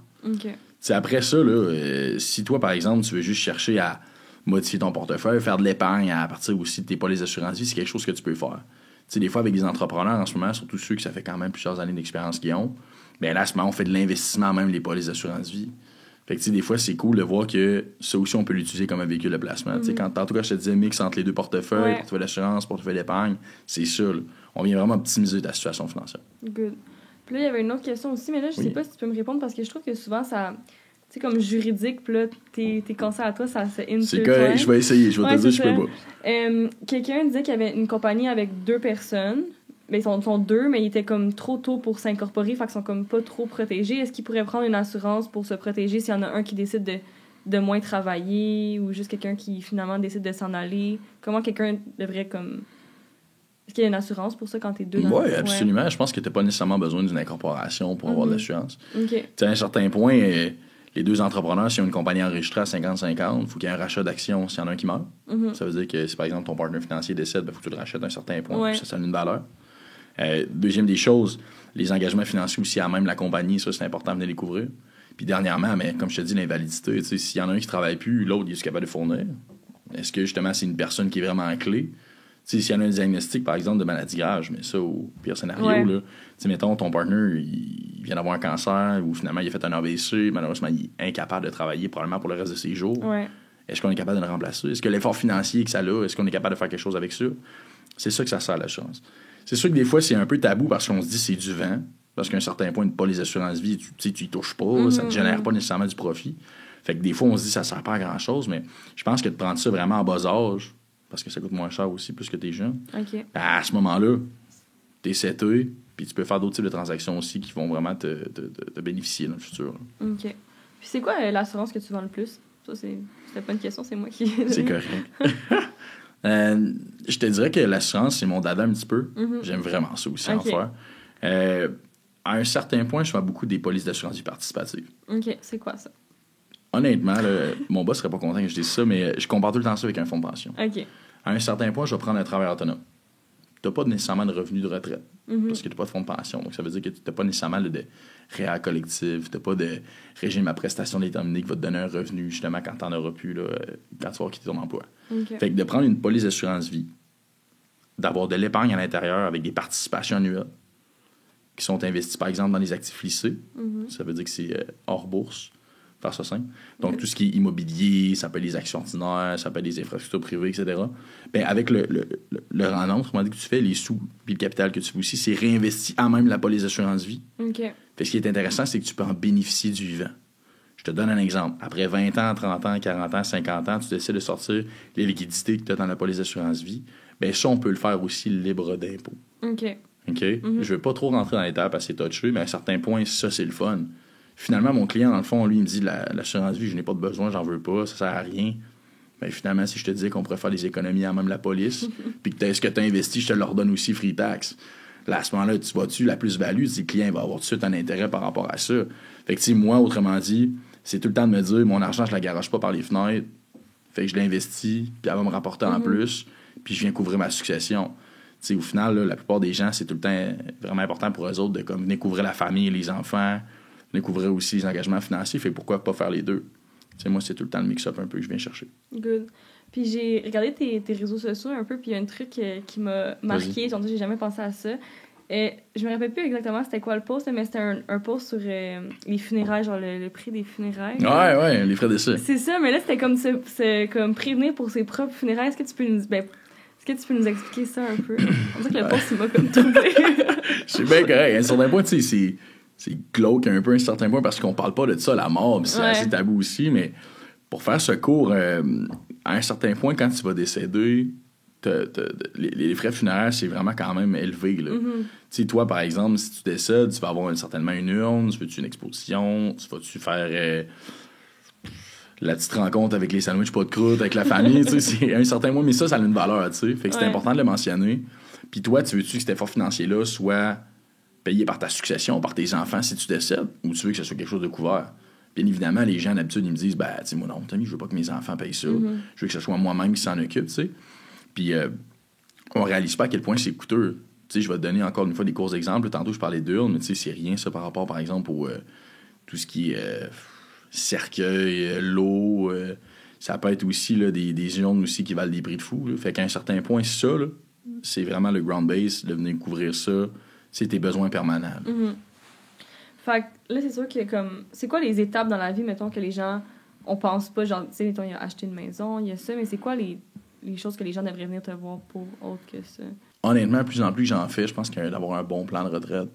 T'sais, après ça, là, si toi par exemple tu veux juste chercher à modifier ton portefeuille, faire de l'épargne à partir aussi de tes polices d'assurance vie, c'est quelque chose que tu peux faire. Tu sais, des fois avec des entrepreneurs en ce moment, surtout ceux que ça fait quand même plusieurs années d'expérience qu'ils ont, bien là, à ce moment, on fait de l'investissement, même les polices d'assurance-vie. Fait que, tu sais, des fois, c'est cool de voir que ça aussi, on peut l'utiliser comme un véhicule de placement. Tu sais, tantôt, quand je te disais mix entre les deux portefeuilles, portefeuille d'assurance, portefeuille d'épargne, c'est ça, là. On vient vraiment optimiser ta situation financière. Good. Puis là, il y avait une autre question aussi, mais là, je sais pas si tu peux me répondre parce que je trouve que souvent, ça... Tu sais, comme juridique, puis là, tes conseils à toi, ça se intertwine. C'est correct, je vais essayer. Je vais te dire, je peux pas. Quelqu'un disait qu'il y avait une compagnie avec 2 personnes. Ben, ils sont 2, mais ils étaient comme trop tôt pour s'incorporer, fait qu'ils sont comme pas trop protégés. Est-ce qu'ils pourraient prendre une assurance pour se protéger s'il y en a un qui décide de moins travailler ou juste quelqu'un qui finalement décide de s'en aller? Comment quelqu'un devrait comme... Est-ce qu'il y a une assurance pour ça quand t'es 2 dans Oui, absolument. Je pense que t'as pas nécessairement besoin d'une incorporation pour avoir de l'assurance. Tu sais, à un certain point, les 2 entrepreneurs, s'ils ont une compagnie enregistrée à 50-50, il faut qu'il y ait un rachat d'actions s'il y en a un qui meurt. Ça veut dire que si par exemple ton partenaire financier décède, il faut que tu le rachètes à un certain point. Ça a une valeur. Deuxième des choses, les engagements financiers aussi à même la compagnie, ça c'est important de venir les couvrir. Puis dernièrement, mais comme je te dis, l'invalidité, s'il y en a un qui ne travaille plus, l'autre il est capable de fournir. Est-ce que justement c'est une personne qui est vraiment clé? S'il y en a un diagnostic, par exemple, de maladie grave, je mets ça au pire scénario, là. Mettons, ton partner, il vient d'avoir un cancer ou finalement il a fait un AVC, malheureusement il est incapable de travailler probablement pour le reste de ses jours. Est-ce qu'on est capable de le remplacer? Est-ce que l'effort financier que ça a, est-ce qu'on est capable de faire quelque chose avec ça? C'est ça que ça sert à l'assurance. C'est sûr que des fois, c'est un peu tabou parce qu'on se dit c'est du vent. Parce qu'à un certain point, pas les assurances-vie, tu y touches pas, ça ne génère pas nécessairement du profit. Fait que des fois, on se dit ça sert pas à grand-chose, mais je pense que de prendre ça vraiment en bas âge, parce que ça coûte moins cher aussi, plus que t'es jeune, à ce moment-là, t'es seté, puis tu peux faire d'autres types de transactions aussi qui vont vraiment te bénéficier dans le futur. OK. Puis c'est quoi l'assurance que tu vends le plus? Ça, c'était pas une question, c'est moi qui... C'est correct. Je te dirais que l'assurance, c'est mon dada un petit peu. J'aime vraiment ça aussi en faire. À un certain point, je fais beaucoup des polices d'assurance vie participative. OK, c'est quoi ça? Honnêtement, mon boss serait pas content que je dise ça, mais je compare tout le temps ça avec un fonds de pension. OK. À un certain point, je vais prendre un travail autonome. Tu n'as pas nécessairement de revenu de retraite parce que tu n'as pas de fonds de pension. Donc, ça veut dire que tu n'as pas nécessairement de réa collectif, tu n'as pas de régime à prestation déterminée qui va te donner un revenu justement quand tu n'en auras plus, là, quand tu vas quitter ton emploi. Fait que de prendre une police d'assurance vie, d'avoir de l'épargne à l'intérieur avec des participations annuelles qui sont investies, par exemple, dans les actifs lissés, ça veut dire que c'est hors bourse. Faire ça simple. Donc, tout ce qui est immobilier, ça peut être les actions ordinaires, ça peut être des infrastructures privées, etc. Bien, avec le rendement, comment dire que tu fais, les sous puis le capital que tu fais aussi, c'est réinvesti à même la police d'assurance vie. Fait ce qui est intéressant, c'est que tu peux en bénéficier du vivant. Je te donne un exemple. Après 20 ans, 30 ans, 40 ans, 50 ans, tu décides de sortir les liquidités que tu as dans la police d'assurance vie. Bien, ça, on peut le faire aussi libre d'impôt. OK? Je ne veux pas trop rentrer dans les détails parce que c'est touché, mais à un certain point, ça, c'est le fun. Finalement, mon client, dans le fond, lui, il me dit l'assurance vie, je n'ai pas de besoin, j'en veux pas, ça sert à rien. Ben, finalement, si je te disais qu'on pourrait faire des économies à même la police, puis que ce que tu as investi, je te le redonne aussi free tax. Là, à ce moment-là, tu vois-tu la plus-value, le client va avoir tout de suite un intérêt par rapport à ça. Fait que, moi, autrement dit, c'est tout le temps de me dire, mon argent, je la garoche pas par les fenêtres. Fait que je l'investis, puis elle va me rapporter en plus, puis je viens couvrir ma succession. T'sais, au final, là, la plupart des gens, c'est tout le temps vraiment important pour eux autres de venir couvrir la famille, les enfants, venir couvrir aussi les engagements financiers. Fait pourquoi pas faire les deux? T'sais, moi, c'est tout le temps le mix-up un peu que je viens chercher. Good. Puis j'ai regardé tes réseaux sociaux un peu, puis il y a un truc qui m'a marqué. J'ai jamais pensé à ça. Je me rappelle plus exactement c'était quoi le post, mais c'était un post sur les funérailles, genre le prix des funérailles. Ouais, les frais d'essai. C'est ça, mais là, c'était comme, comme prévenir pour ses propres funérailles. Est-ce que tu peux nous expliquer ça un peu? On dirait que le post, il m'a comme troublé. C'est bien correct. À un certain point, tu sais, c'est glauque un peu à un certain point parce qu'on parle pas de ça, la mort, puis c'est assez tabou aussi, mais pour faire ce cours, à un certain point, quand tu vas décéder, les frais funéraires, c'est vraiment quand même élevé, là. Tu sais, toi, par exemple, si tu décèdes, tu vas avoir certainement une urne, tu veux-tu une exposition, tu vas-tu faire la petite rencontre avec les sandwichs pas de croûte, avec la famille, tu sais, c'est à un certain point, mais ça a une valeur, tu sais. Fait que c'est important de le mentionner. Puis toi, tu veux-tu que cet effort financier-là soit payé par ta succession, par tes enfants si tu décèdes, ou tu veux que ce soit quelque chose de couvert? Bien évidemment, les gens, d'habitude, ils me disent, tu sais, moi non, Tommy, je veux pas que mes enfants payent ça. Je veux que ce soit moi-même qui s'en occupe, tu sais. Puis on réalise pas à quel point c'est coûteux. Tu sais, je vais te donner encore une fois des courts exemples. Tantôt, je parlais d'urnes, mais tu sais, c'est rien, ça, par rapport, par exemple, au tout ce qui est cercueil, l'eau. Ça peut être aussi là, des urnes aussi qui valent des prix de fou. Là. Fait qu'à un certain point, ça, là, c'est vraiment le ground base, de venir couvrir ça. C'est tes besoins permanents. Fait que là, c'est sûr que comme... C'est quoi les étapes dans la vie, mettons, que les gens... On pense pas, genre, tu sais, mettons, il y a acheté une maison, il y a ça, mais c'est quoi les choses que les gens devraient venir te voir pour autre que ça? Honnêtement, de plus en plus j'en fais, je pense que d'avoir un bon plan de retraite,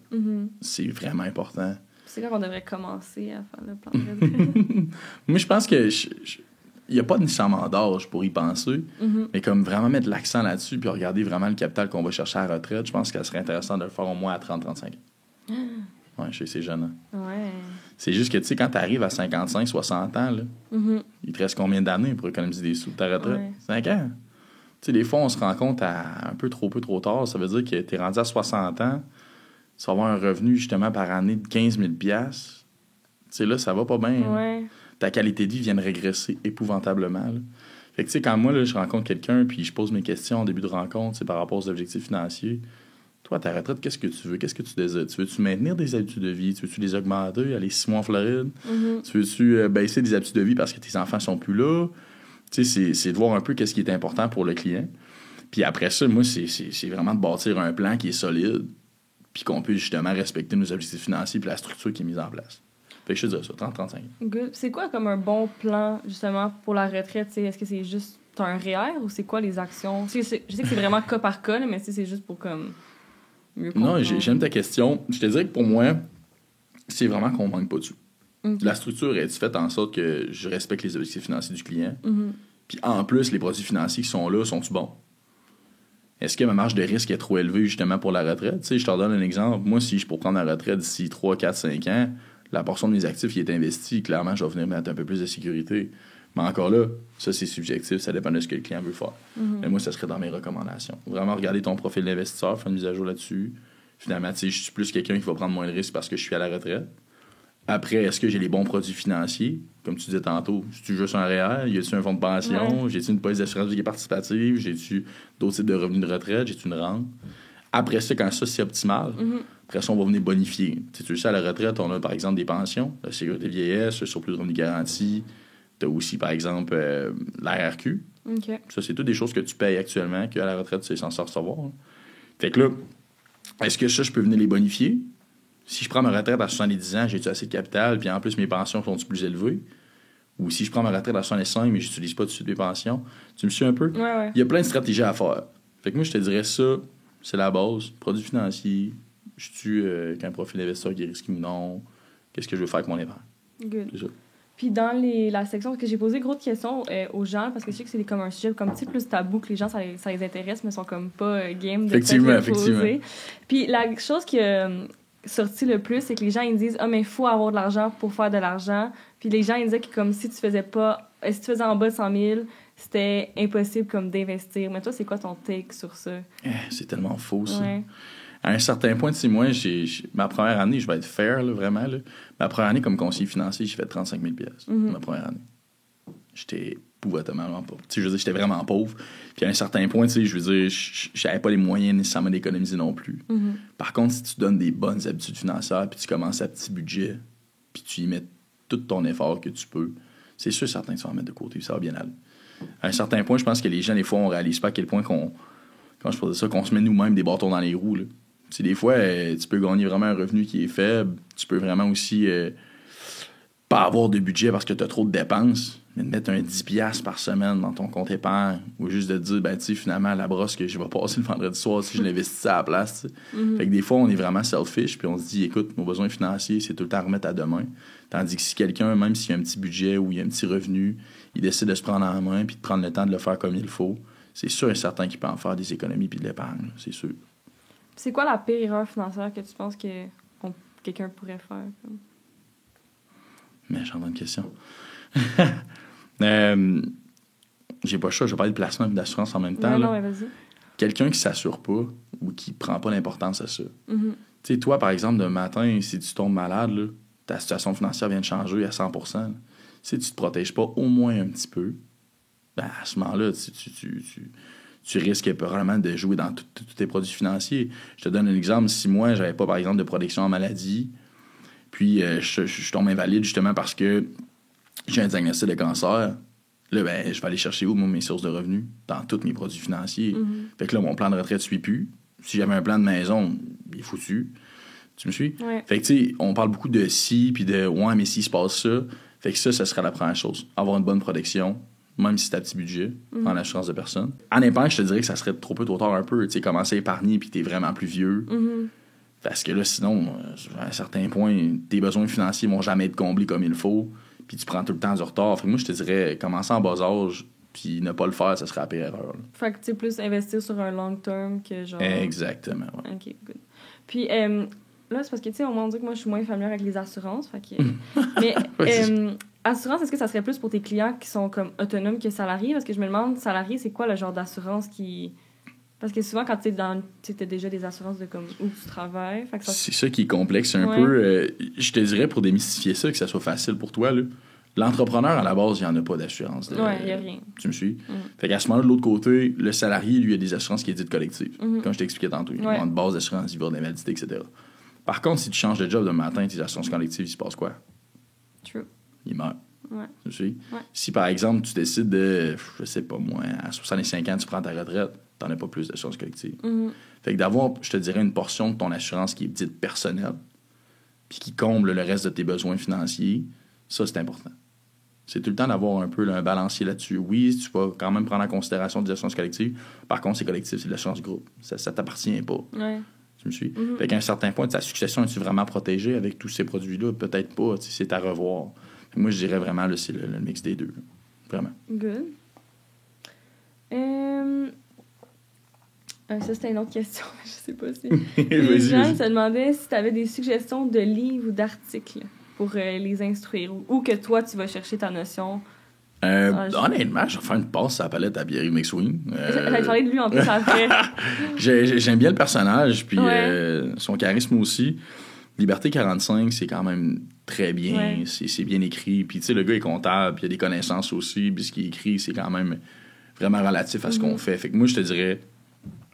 c'est vraiment important. C'est quand on devrait commencer à faire le plan de retraite? Moi, je pense que il n'y a pas nécessairement d'âge pour y penser, mais comme vraiment mettre l'accent là-dessus puis regarder vraiment le capital qu'on va chercher à la retraite, je pense que ça serait intéressant de le faire au moins à 30-35 ans. Ouais, chez ces jeunes. Ouais. C'est juste que, tu sais, quand tu arrives à 55-60 ans, là, il te reste combien d'années pour économiser des sous de ta retraite? 5 ans. Tu sais, des fois, on se rend compte à un peu trop tard. Ça veut dire que tu es rendu à 60 ans, tu vas avoir un revenu, justement, par année de 15 000 $. Tu sais, là, ça va pas bien. Ouais. Ta qualité de vie vient de régresser épouvantablement. Là. Fait que, tu sais, quand moi, là, je rencontre quelqu'un puis je pose mes questions en début de rencontre, par rapport aux objectifs financiers, toi, ta retraite, qu'est-ce que tu veux? Qu'est-ce que tu désires? Tu veux-tu maintenir des habitudes de vie? Tu veux-tu les augmenter? Aller 6 mois en Floride? Tu veux-tu baisser des habitudes de vie parce que tes enfants sont plus là? Tu sais, c'est de voir un peu qu'est-ce qui est important pour le client. Puis après ça, moi, c'est vraiment de bâtir un plan qui est solide puis qu'on puisse justement respecter nos objectifs financiers puis la structure qui est mise en place. Fait que je te dirais ça, 30-35 ans. Good. C'est quoi comme un bon plan, justement, pour la retraite? T'sais, est-ce que c'est juste t'as un REER ou c'est quoi les actions? Je sais que c'est vraiment cas par cas, mais c'est juste pour comme... Non, j'aime ta question. Je te dirais que pour moi, c'est vraiment qu'on manque pas de sous. La structure est faite en sorte que je respecte les objectifs financiers du client. Puis en plus, les produits financiers qui sont là, sont-ils bons? Est-ce que ma marge de risque est trop élevée justement pour la retraite? Tu sais, je te donne un exemple. Moi, si je peux prendre la retraite d'ici 3, 4, 5 ans, la portion de mes actifs qui est investie, clairement, je vais venir mettre un peu plus de sécurité. Mais encore là, ça, c'est subjectif. Ça dépend de ce que le client veut faire. Mais moi, ça serait dans mes recommandations. Vraiment regarder ton profil d'investisseur, faire une mise à jour là-dessus. Finalement, tu sais, je suis plus quelqu'un qui va prendre moins de risques parce que je suis à la retraite. Après, est-ce que j'ai les bons produits financiers? Comme tu disais tantôt, j'ai-tu juste un REER? Y a-tu un fonds de pension? Ouais. J'ai-tu une police d'assurance vie participative? J'ai-tu d'autres types de revenus de retraite? J'ai-tu une rente? Après ça, quand ça, c'est optimal, après ça, on va venir bonifier. Tu sais, à la retraite, on a par exemple des pensions, la sécurité vieillesse, le surplus de revenus garantis. Tu as aussi, par exemple, l'ARQ. Okay. Ça, c'est toutes des choses que tu payes actuellement, qu'à la retraite, tu es censé recevoir. Hein. Fait que là, est-ce que ça, je peux venir les bonifier? Si je prends ma retraite à 70 ans, j'ai-tu assez de capital, puis en plus, mes pensions sont plus élevées? Ou si je prends ma retraite à 65, mais je n'utilise pas tout de suite mes pensions? Tu me suis un peu? Ouais. Il y a plein de stratégies à faire. Fait que moi, je te dirais ça, c'est la base. Produits financiers, je tue qu'un profil d'investisseur qui est risqué ou non, qu'est-ce que je veux faire avec mon épargne? Good. C'est ça. Puis dans la section, parce que j'ai posé gros de questions aux gens, parce que je sais que c'est comme un sujet comme plus tabou, que les gens, ça les intéresse, mais sont comme pas game de effectivement. Puis la chose que sorti le plus, c'est que les gens, ils disent « Ah, mais il faut avoir de l'argent pour faire de l'argent. » Puis les gens, ils disaient que comme si tu faisais en bas de 100 000, c'était impossible comme d'investir. Mais toi, c'est quoi ton take sur ça? C'est tellement faux, ça. Ouais. À un certain point, tu sais, moi, ma première année, je vais être fair, là, vraiment. Là. Ma première année comme conseiller financier, j'ai fait 35 000 ma première année. J'étais épouvantablement pauvre. Tu sais, je veux dire, j'étais vraiment pauvre. Puis à un certain point, tu sais, je veux dire, j'avais pas les moyens nécessairement d'économiser non plus. Par contre, si tu donnes des bonnes habitudes financières, puis tu commences à petit budget, puis tu y mets tout ton effort que tu peux, c'est sûr certain que tu vas en mettre de côté, puis ça va bien aller. À un certain point, je pense que les gens, des fois, on réalise pas à quel point qu'on se met nous-mêmes des bâtons dans les roues, là. Tu sais, des fois, tu peux gagner vraiment un revenu qui est faible. Tu peux vraiment aussi pas avoir de budget parce que tu as trop de dépenses, mais de mettre un 10$ par semaine dans ton compte épargne ou juste de te dire, ben, tu sais, finalement, la brosse que je vais passer le vendredi soir si je l'investissais à la place. Fait que des fois, on est vraiment selfish puis on se dit, écoute, mon besoin financier, c'est tout le temps à remettre à demain. Tandis que si quelqu'un, même s'il y a un petit budget ou il y a un petit revenu, il décide de se prendre en main puis de prendre le temps de le faire comme il faut, c'est sûr et certain qu'il peut en faire des économies puis de l'épargne, c'est sûr. C'est quoi la pire erreur financière que tu penses que quelqu'un pourrait faire? Mais j'en ai une question. J'ai pas le choix, je vais parler de placement et d'assurance en même temps. Non, mais vas-y. Quelqu'un qui s'assure pas ou qui prend pas l'importance à ça. Tu sais, toi, par exemple, demain matin, si tu tombes malade, là, ta situation financière vient de changer à 100%. Si tu te protèges pas au moins un petit peu, ben à ce moment-là, tu risques probablement de jouer dans tous tes produits financiers. Je te donne un exemple. Si moi, j'avais pas, par exemple, de protection en maladie, puis je tombe invalide justement parce que j'ai un diagnostic de cancer, là, ben, je vais aller chercher où, moi, mes sources de revenus? Dans tous mes produits financiers. Fait que là, mon plan de retraite ne suit plus. Si j'avais un plan de maison, il est foutu. Tu me suis? Ouais. Fait que, tu sais, on parle beaucoup de si, puis de ouais, mais s'il se passe ça. Fait que ça serait la première chose. Avoir une bonne protection, même si t'as un petit budget, en assurance de personne. En épargne, je te dirais que ça serait trop tard un peu. Tu sais, commencer à épargner puis t'es vraiment plus vieux. Parce que là, sinon, à un certain point, tes besoins financiers vont jamais être comblés comme il faut. Puis tu prends tout le temps du retard. Fait que moi, je te dirais, commencer en bas âge puis ne pas le faire, ça serait la pire erreur. Là. Fait que tu sais, plus investir sur un long term que genre... Exactement, ouais. OK, good. Puis là, c'est parce que, tu sais, on m'a dit que moi, je suis moins familière avec les assurances. Fait que... Mais... assurance, est-ce que ça serait plus pour tes clients qui sont comme autonomes que salariés? Parce que je me demande, salarié, c'est quoi le genre d'assurance qui... Parce que souvent, quand tu as déjà des assurances de comme où tu travailles... Fait que c'est ça qui est complexe un peu. Je te dirais, pour démystifier ça, que ça soit facile pour toi, là, l'entrepreneur, à la base, il n'y en a pas d'assurance. Il n'y a rien. Tu me suis? Fait qu'à ce moment-là, de l'autre côté, le salarié, lui, a des assurances qui est dites collectives. Comme je t'expliquais tantôt. Il a une base d'assurance, il va d'invalidité, etc. Par contre, si tu changes de job de matin, tes assurances collectives, il se passe quoi? True. Il meurt. Ouais. Tu me suis? Ouais. Si, par exemple, tu décides de, je sais pas moi, à 65 ans, tu prends ta retraite, t'en as pas plus d'assurance collective. Fait que d'avoir, je te dirais, une portion de ton assurance qui est dite personnelle, puis qui comble le reste de tes besoins financiers, ça, c'est important. C'est tout le temps d'avoir un peu un balancier là-dessus. Oui, tu vas quand même prendre en considération des assurances collectives. Par contre, c'est collectif, c'est de l'assurance groupe. Ça t'appartient pas. Ouais. Tu me suis? Fait qu'à un certain point, ta succession, es-tu vraiment protégée avec tous ces produits-là? Peut-être pas. C'est à revoir. Moi, je dirais vraiment, là, c'est le mix des deux. Là. Vraiment. Good. Ça, c'était une autre question. Je sais pas si... Les gens se demandaient si tu avais des suggestions de livres ou d'articles pour les instruire ou que toi, tu vas chercher ta notion. Honnêtement, je vais faire une passe à la palette à Pierre-Yves McSween. J'avais parlé de lui en plus après. J'aime bien le personnage, puis son charisme aussi. Liberté 45, c'est quand même très bien. C'est bien écrit. Puis, tu sais, le gars est comptable, puis il a des connaissances aussi. Puis, ce qu'il écrit, c'est quand même vraiment relatif à ce qu'on fait. Fait que moi, je te dirais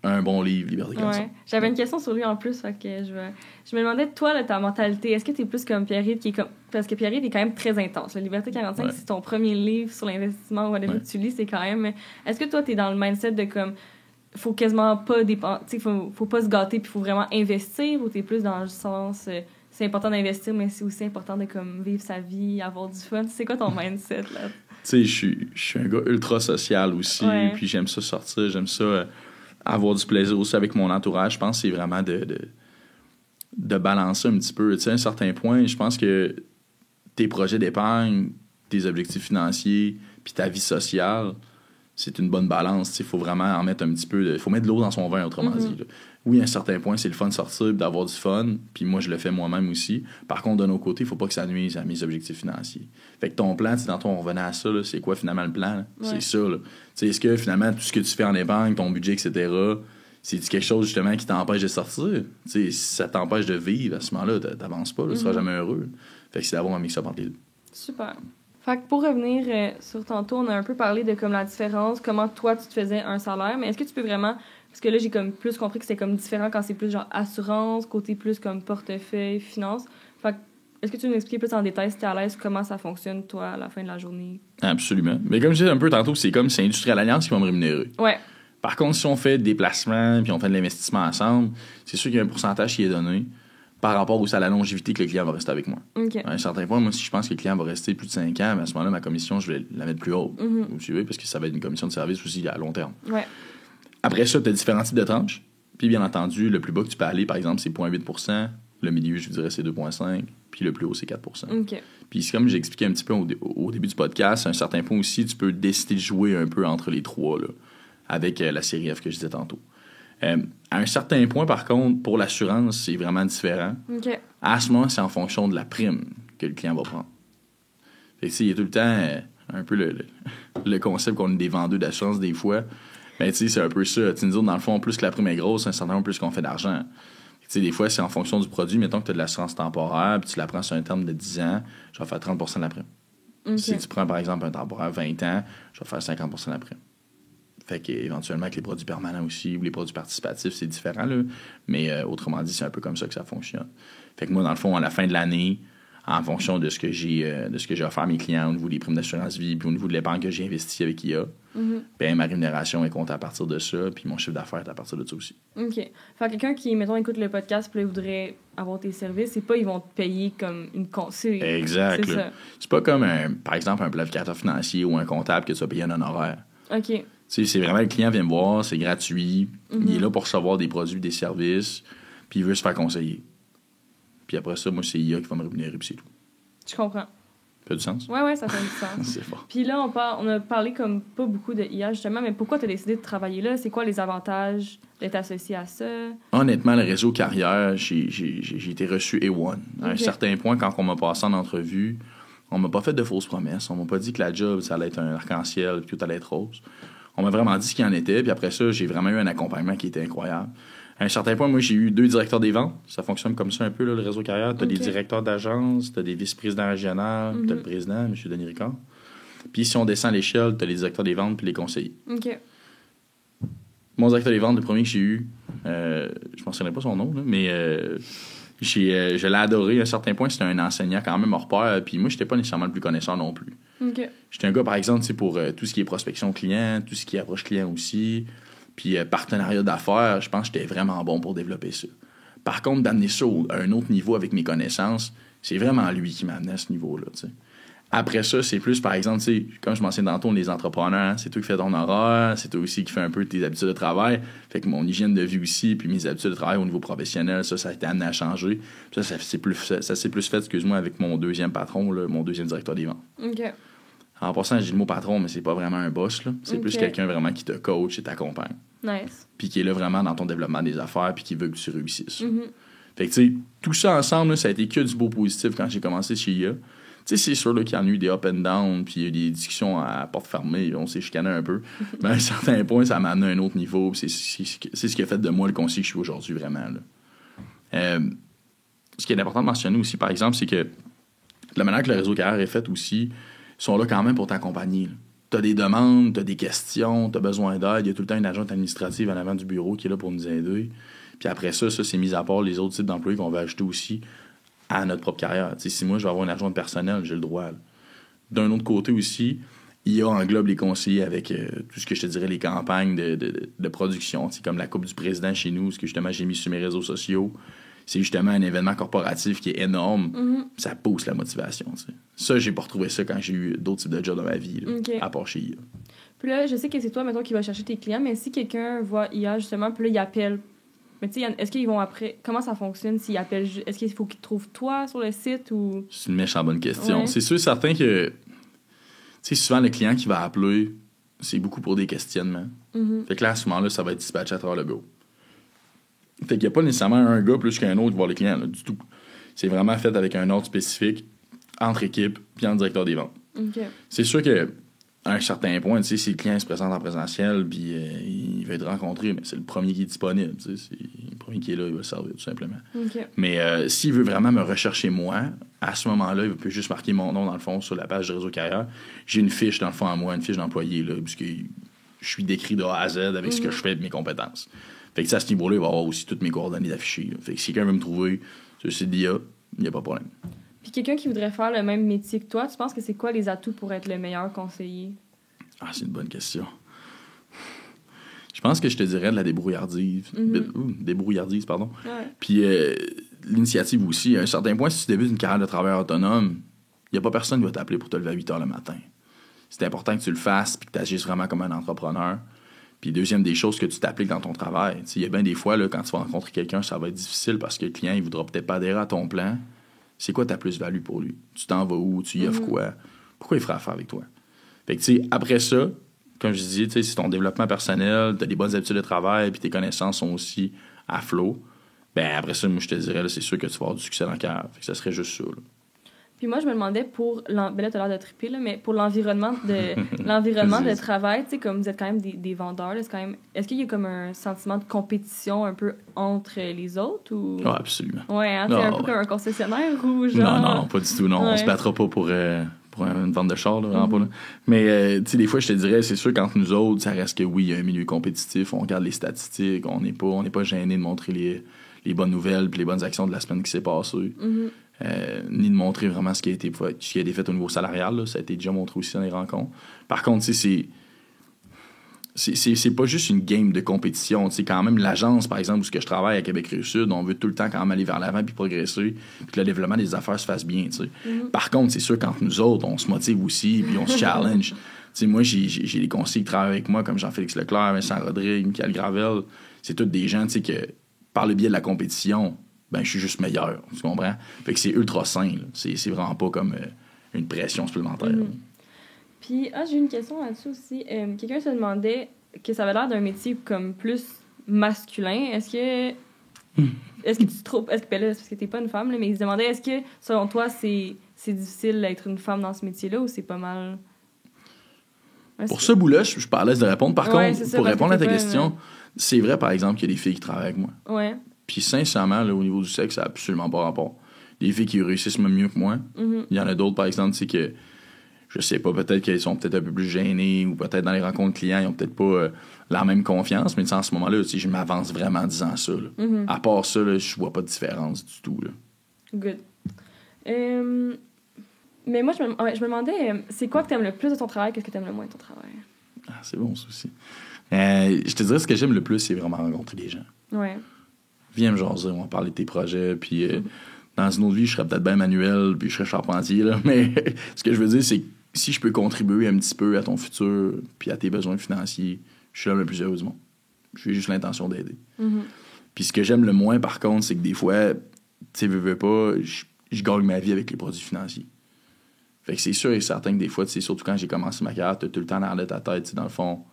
un bon livre, Liberté 45. J'avais une question sur lui en plus. Fait que je me demandais, toi, là, ta mentalité, est-ce que tu es plus comme Pierre-Yves qui est comme... Parce que Pierre-Yves est quand même très intense. La Liberté 45, c'est ton premier livre sur l'investissement ou whatever que tu lis, c'est quand même... Est-ce que toi, tu es dans le mindset de comme... Faut quasiment pas dépenser, faut pas se gâter puis faut vraiment investir, ou t'es plus dans le sens c'est important d'investir mais c'est aussi important de comme vivre sa vie, avoir du fun. C'est quoi ton mindset là? Tu sais, je suis un gars ultra social aussi, puis j'aime ça sortir, j'aime ça avoir du plaisir aussi avec mon entourage. Je pense que c'est vraiment de balancer un petit peu. Tu sais, à un certain point, je pense que tes projets d'épargne, tes objectifs financiers, puis ta vie sociale, c'est une bonne balance. Il faut vraiment en mettre un petit peu. Il faut mettre de l'eau dans son vin, autrement dit. Là. Oui, à un certain point, c'est le fun de sortir et d'avoir du fun. Puis moi, je le fais moi-même aussi. Par contre, de nos côtés, il faut pas que ça nuise à mes objectifs financiers. Fait que ton plan, tantôt, on revenait à ça. Là, c'est quoi finalement le plan? Là? Ouais. C'est ça. Là. Est-ce que finalement, tout ce que tu fais en épargne, ton budget, etc., c'est quelque chose justement qui t'empêche de sortir? Si ça t'empêche de vivre, à ce moment-là, t'avances pas. Là, tu seras jamais heureux. Fait que c'est d'avoir un mix-up entre les deux. Super. Fait que pour revenir sur tantôt, on a un peu parlé de comme la différence, comment toi tu te faisais un salaire, mais est-ce que tu peux vraiment, parce que là j'ai comme plus compris que c'est comme différent quand c'est plus genre assurance, côté plus comme portefeuille, finance. Fait que est-ce que tu peux nous expliquer plus en détail si t'es à l'aise comment ça fonctionne toi à la fin de la journée? Absolument. Mais comme je disais un peu tantôt, c'est Industrial Alliance qui va me rémunérer. Ouais. Par contre, si on fait des placements puis on fait de l'investissement ensemble, c'est sûr qu'il y a un pourcentage qui est donné par rapport aussi à la longévité que le client va rester avec moi. Okay. À un certain point, moi, si je pense que le client va rester plus de 5 ans, à ce moment-là, ma commission, je vais la mettre plus haute. Vous suivez? Parce que ça va être une commission de service aussi à long terme. Ouais. Après ça, tu as différents types de tranches. Puis, bien entendu, le plus bas que tu peux aller, par exemple, c'est 0,8 %. Le milieu, je dirais, c'est 2,5 %. Puis, le plus haut, c'est 4 %. Okay. Puis, comme j'ai expliqué un petit peu au début du podcast, à un certain point aussi, tu peux décider de jouer un peu entre les trois, là, avec la série F que je disais tantôt. À un certain point, par contre, pour l'assurance, c'est vraiment différent. Okay. À ce moment, c'est en fonction de la prime que le client va prendre. Fait que, il y a tout le temps un peu le concept qu'on est des vendeurs d'assurance des fois. Mais c'est un peu ça. Nous autres, dans le fond, plus que la prime est grosse, un certain nombre plus qu'on fait d'argent. Des fois, c'est en fonction du produit. Mettons que tu as de l'assurance temporaire, puis tu la prends sur un terme de 10 ans, je vais faire 30 % de la prime. Okay. Si tu prends, par exemple, un temporaire 20 ans, je vais faire 50 % de la prime. Fait qu'éventuellement, avec les produits permanents aussi, ou les produits participatifs, c'est différent, là. Mais autrement dit, c'est un peu comme ça que ça fonctionne. Fait que moi, dans le fond, à la fin de l'année, en fonction de ce que j'ai offert à mes clients au niveau des primes d'assurance vie, puis au niveau de l'épargne que j'ai investi avec IA, ben, ma rémunération est comptée à partir de ça, puis mon chiffre d'affaires est à partir de ça aussi. OK. Fait que quelqu'un qui, mettons, écoute le podcast, puis là, voudrait avoir tes services, c'est pas ils vont te payer comme une conseil. Exact. C'est ça. C'est pas comme, par exemple, un planificateur financier ou un comptable que tu vas payer un honoraire. OK. C'est vraiment le client vient me voir, c'est gratuit, il est là pour recevoir des produits, des services, puis il veut se faire conseiller. Puis après ça, moi, c'est IA qui va me rémunérer, puis c'est tout. Je comprends. Ça fait du sens? Ouais, ça fait du sens. C'est fort. Puis là, on a parlé comme pas beaucoup de IA, justement, mais pourquoi tu as décidé de travailler là? C'est quoi les avantages d'être associé à ça? Honnêtement, le réseau carrière, j'ai été reçu A1. À un certain point, quand on m'a passé en entrevue, on m'a pas fait de fausses promesses. On m'a pas dit que la job, ça allait être un arc-en-ciel, puis tout allait être rose. On m'a vraiment dit ce qu'il en était, puis après ça, j'ai vraiment eu un accompagnement qui était incroyable. À un certain point, moi, j'ai eu 2 directeurs des ventes. Ça fonctionne comme ça un peu, là, le réseau carrière. Tu as des directeurs d'agence, tu as des vice-présidents régionaux, tu as le président, M. Denis Ricard. Puis si on descend à l'échelle, tu as les directeurs des ventes puis les conseillers. OK. Mon directeur des ventes, le premier que j'ai eu, je ne mentionnerai pas son nom, là, mais je l'ai adoré. À un certain point, c'était un enseignant quand même hors pair. Puis moi, je n'étais pas nécessairement le plus connaisseur non plus. Okay. J'étais un gars, par exemple, pour tout ce qui est prospection client, tout ce qui est approche client aussi, puis partenariat d'affaires, je pense que j'étais vraiment bon pour développer ça. Par contre, d'amener ça à un autre niveau avec mes connaissances, c'est vraiment lui qui m'a amené à ce niveau-là. T'sais. Après ça, c'est plus, par exemple, comme je mentionnais tantôt, les entrepreneurs, c'est toi qui fais ton horaire, c'est toi aussi qui fais un peu tes habitudes de travail. Fait que mon hygiène de vie aussi, puis mes habitudes de travail au niveau professionnel, ça a été amené à changer. Puis ça s'est plus fait, excuse-moi, avec mon deuxième patron, là, mon deuxième directeur des ventes. OK. En passant, j'ai le mot patron, mais c'est pas vraiment un boss, là. C'est plus quelqu'un vraiment qui te coach et t'accompagne. Nice. Puis qui est là vraiment dans ton développement des affaires, puis qui veut que tu réussisses. Fait que, tu sais, tout ça ensemble, là, ça a été que du beau positif quand j'ai commencé chez IA. Tu sais, c'est sûr qu'il y en a eu des up and down, puis il y a eu des discussions à porte fermée, on s'est chicané un peu. Mais à un certain point, ça m'a amené à un autre niveau, c'est ce qui a fait de moi le conseiller que je suis aujourd'hui, vraiment. Là. Ce qui est important de mentionner aussi, par exemple, c'est que la manière que le réseau carrière est fait aussi, ils sont là quand même pour t'accompagner. Tu as des demandes, tu as des questions, tu as besoin d'aide. Il y a tout le temps une agente administrative en avant du bureau qui est là pour nous aider. Puis après ça, c'est mis à part les autres types d'employés qu'on va ajouter aussi à notre propre carrière. T'sais, si moi, je vais avoir une agente personnelle, j'ai le droit. Là. D'un autre côté aussi, IA englobe les conseillers avec tout ce que je te dirais, les campagnes de production. Comme la Coupe du Président chez nous, ce que justement j'ai mis sur mes réseaux sociaux. C'est justement un événement corporatif qui est énorme. Ça pousse la motivation. T'sais. Ça, j'ai pas retrouvé ça quand j'ai eu d'autres types de jobs dans ma vie, là, à part chez IA. Puis là, je sais que c'est toi, mettons, qui va chercher tes clients, mais si quelqu'un voit IA, justement, puis là, il appelle. Mais tu sais, est-ce qu'ils vont après... Comment ça fonctionne s'ils appellent? Est-ce qu'il faut qu'ils te trouvent toi sur le site ou... C'est une méchante bonne question. Ouais. C'est sûr et certain que... Tu sais, souvent, le client qui va appeler, c'est beaucoup pour des questionnements. Fait que là, à ce moment-là, ça va être dispatché à travers le bureau. Fait qu'il n'y a pas nécessairement un gars plus qu'un autre voir les clients, là, du tout. C'est vraiment fait avec un ordre spécifique entre équipes puis en directeur des ventes. OK. C'est sûr que à un certain point, tu sais, si le client se présente en présentiel puis il veut être rencontré, mais c'est le premier qui est disponible. Tu sais, c'est le premier qui est là, il va le servir, tout simplement. OK. Mais s'il veut vraiment me rechercher moi, à ce moment-là, il peut juste marquer mon nom, dans le fond, sur la page de Réseau Carrière. J'ai une fiche, dans le fond, à moi, une fiche d'employé, là, puisque je suis décrit de A à Z avec ce que je fais et mes compétences. Fait que à ce niveau-là, il va avoir aussi toutes mes coordonnées affichées. Là. Fait que si quelqu'un veut me trouver sur le site d'IA, il n'y a pas de problème. Puis quelqu'un qui voudrait faire le même métier que toi, tu penses que c'est quoi les atouts pour être le meilleur conseiller? Ah, c'est une bonne question. Je pense que je te dirais de la débrouillardise. Débrouillardise, pardon. Ouais. Puis l'initiative aussi. À un certain point, si tu débutes une carrière de travailleur autonome, il n'y a pas personne qui va t'appeler pour te lever à 8 h le matin. C'est important que tu le fasses puis que tu agisses vraiment comme un entrepreneur. Puis deuxième des choses, que tu t'appliques dans ton travail. Il y a bien des fois, là, quand tu vas rencontrer quelqu'un, ça va être difficile parce que le client, il voudra peut-être pas adhérer à ton plan. C'est quoi ta plus-value pour lui? Tu t'en vas où? Tu y offres quoi? Pourquoi il ferait affaire avec toi? Fait que, tu sais, après ça, comme je dis, tu sais, c'est ton développement personnel, tu as des bonnes habitudes de travail, puis tes connaissances sont aussi à flot. Ben après ça, moi, je te dirais, là, c'est sûr que tu vas avoir du succès dans la carrière. Fait que ça serait juste ça, là. Puis moi, je me demandais pour... Ben là, t'as l'air de triper, là, mais pour l'environnement de travail, tu sais, comme vous êtes quand même des vendeurs, là, c'est quand même... Est-ce qu'il y a comme un sentiment de compétition un peu entre les autres, ou... Ah, absolument. Ouais, hein, c'est un peu comme un concessionnaire, ou genre... Non, pas du tout, non. On se battra pas pour une vente de char, là, vraiment pas, là. Mais, tu sais, des fois, je te dirais, c'est sûr qu'entre nous autres, ça reste que oui, il y a un milieu compétitif, on regarde les statistiques, on n'est pas gêné de montrer les bonnes nouvelles puis les bonnes actions de la semaine qui s'est passée. Ni de montrer vraiment ce qui a été fait au niveau salarial, là. Ça a été déjà montré aussi dans les rencontres. Par contre, tu sais, c'est pas juste une game de compétition. Tu sais, quand même, l'agence, par exemple, où je travaille à Québec-Rive-Sud, on veut tout le temps quand même aller vers l'avant puis progresser, puis que le développement des affaires se fasse bien, tu sais. Par contre, c'est sûr qu'entre nous autres, on se motive aussi puis on se challenge. Tu sais, moi, j'ai des conseillers qui travaillent avec moi, comme Jean-Félix Leclerc, Vincent Rodrigue, Michael Gravel. C'est tous des gens, tu sais, que par le biais de la compétition, ben je suis juste meilleur, tu comprends? Fait que c'est ultra sain, là. C'est vraiment pas comme une pression supplémentaire. Puis, j'ai une question là-dessus aussi. Quelqu'un se demandait que ça avait l'air d'un métier comme plus masculin. Est-ce que tu trouves... Ben là, parce que t'es pas une femme, là, mais il se demandait, est-ce que, selon toi, c'est difficile d'être une femme dans ce métier-là, ou c'est pas mal... Pour ce bout-là, je suis pas à l'aise de répondre. Par contre, ça, pour répondre à ta question, c'est vrai, par exemple, qu'il y a des filles qui travaillent avec moi. Ouais. Puis sincèrement, là, au niveau du sexe, ça n'a absolument pas rapport. Les filles qui réussissent même mieux que moi. Il y en a d'autres, par exemple, tu sais, que je sais pas, peut-être qu'elles sont peut-être un peu plus gênées, ou peut-être dans les rencontres clients, ils ont peut-être pas la même confiance, mais en ce moment-là, tu sais, je m'avance vraiment en disant ça, là. À part ça, là, je vois pas de différence du tout, là. Good. Mais moi, je me demandais, c'est quoi que t'aimes le plus de ton travail, qu'est-ce que t'aimes le moins de ton travail? Ah, c'est bon, ça aussi. Je te dirais, ce que j'aime le plus, c'est vraiment rencontrer des gens. Ouais. Viens me jaser, on va parler de tes projets, puis dans une autre vie, je serais peut-être bien manuel, puis je serais charpentier, là, mais ce que je veux dire, c'est que si je peux contribuer un petit peu à ton futur, puis à tes besoins financiers, je suis l'homme le plus heureux du monde. J'ai juste l'intention d'aider. Puis ce que j'aime le moins, par contre, c'est que des fois, tu sais, veux pas, je gagne ma vie avec les produits financiers. Fait que c'est sûr et certain que des fois, tu sais, surtout quand j'ai commencé ma carrière, t'as tout le temps dans ta tête, tu sais, dans le fond,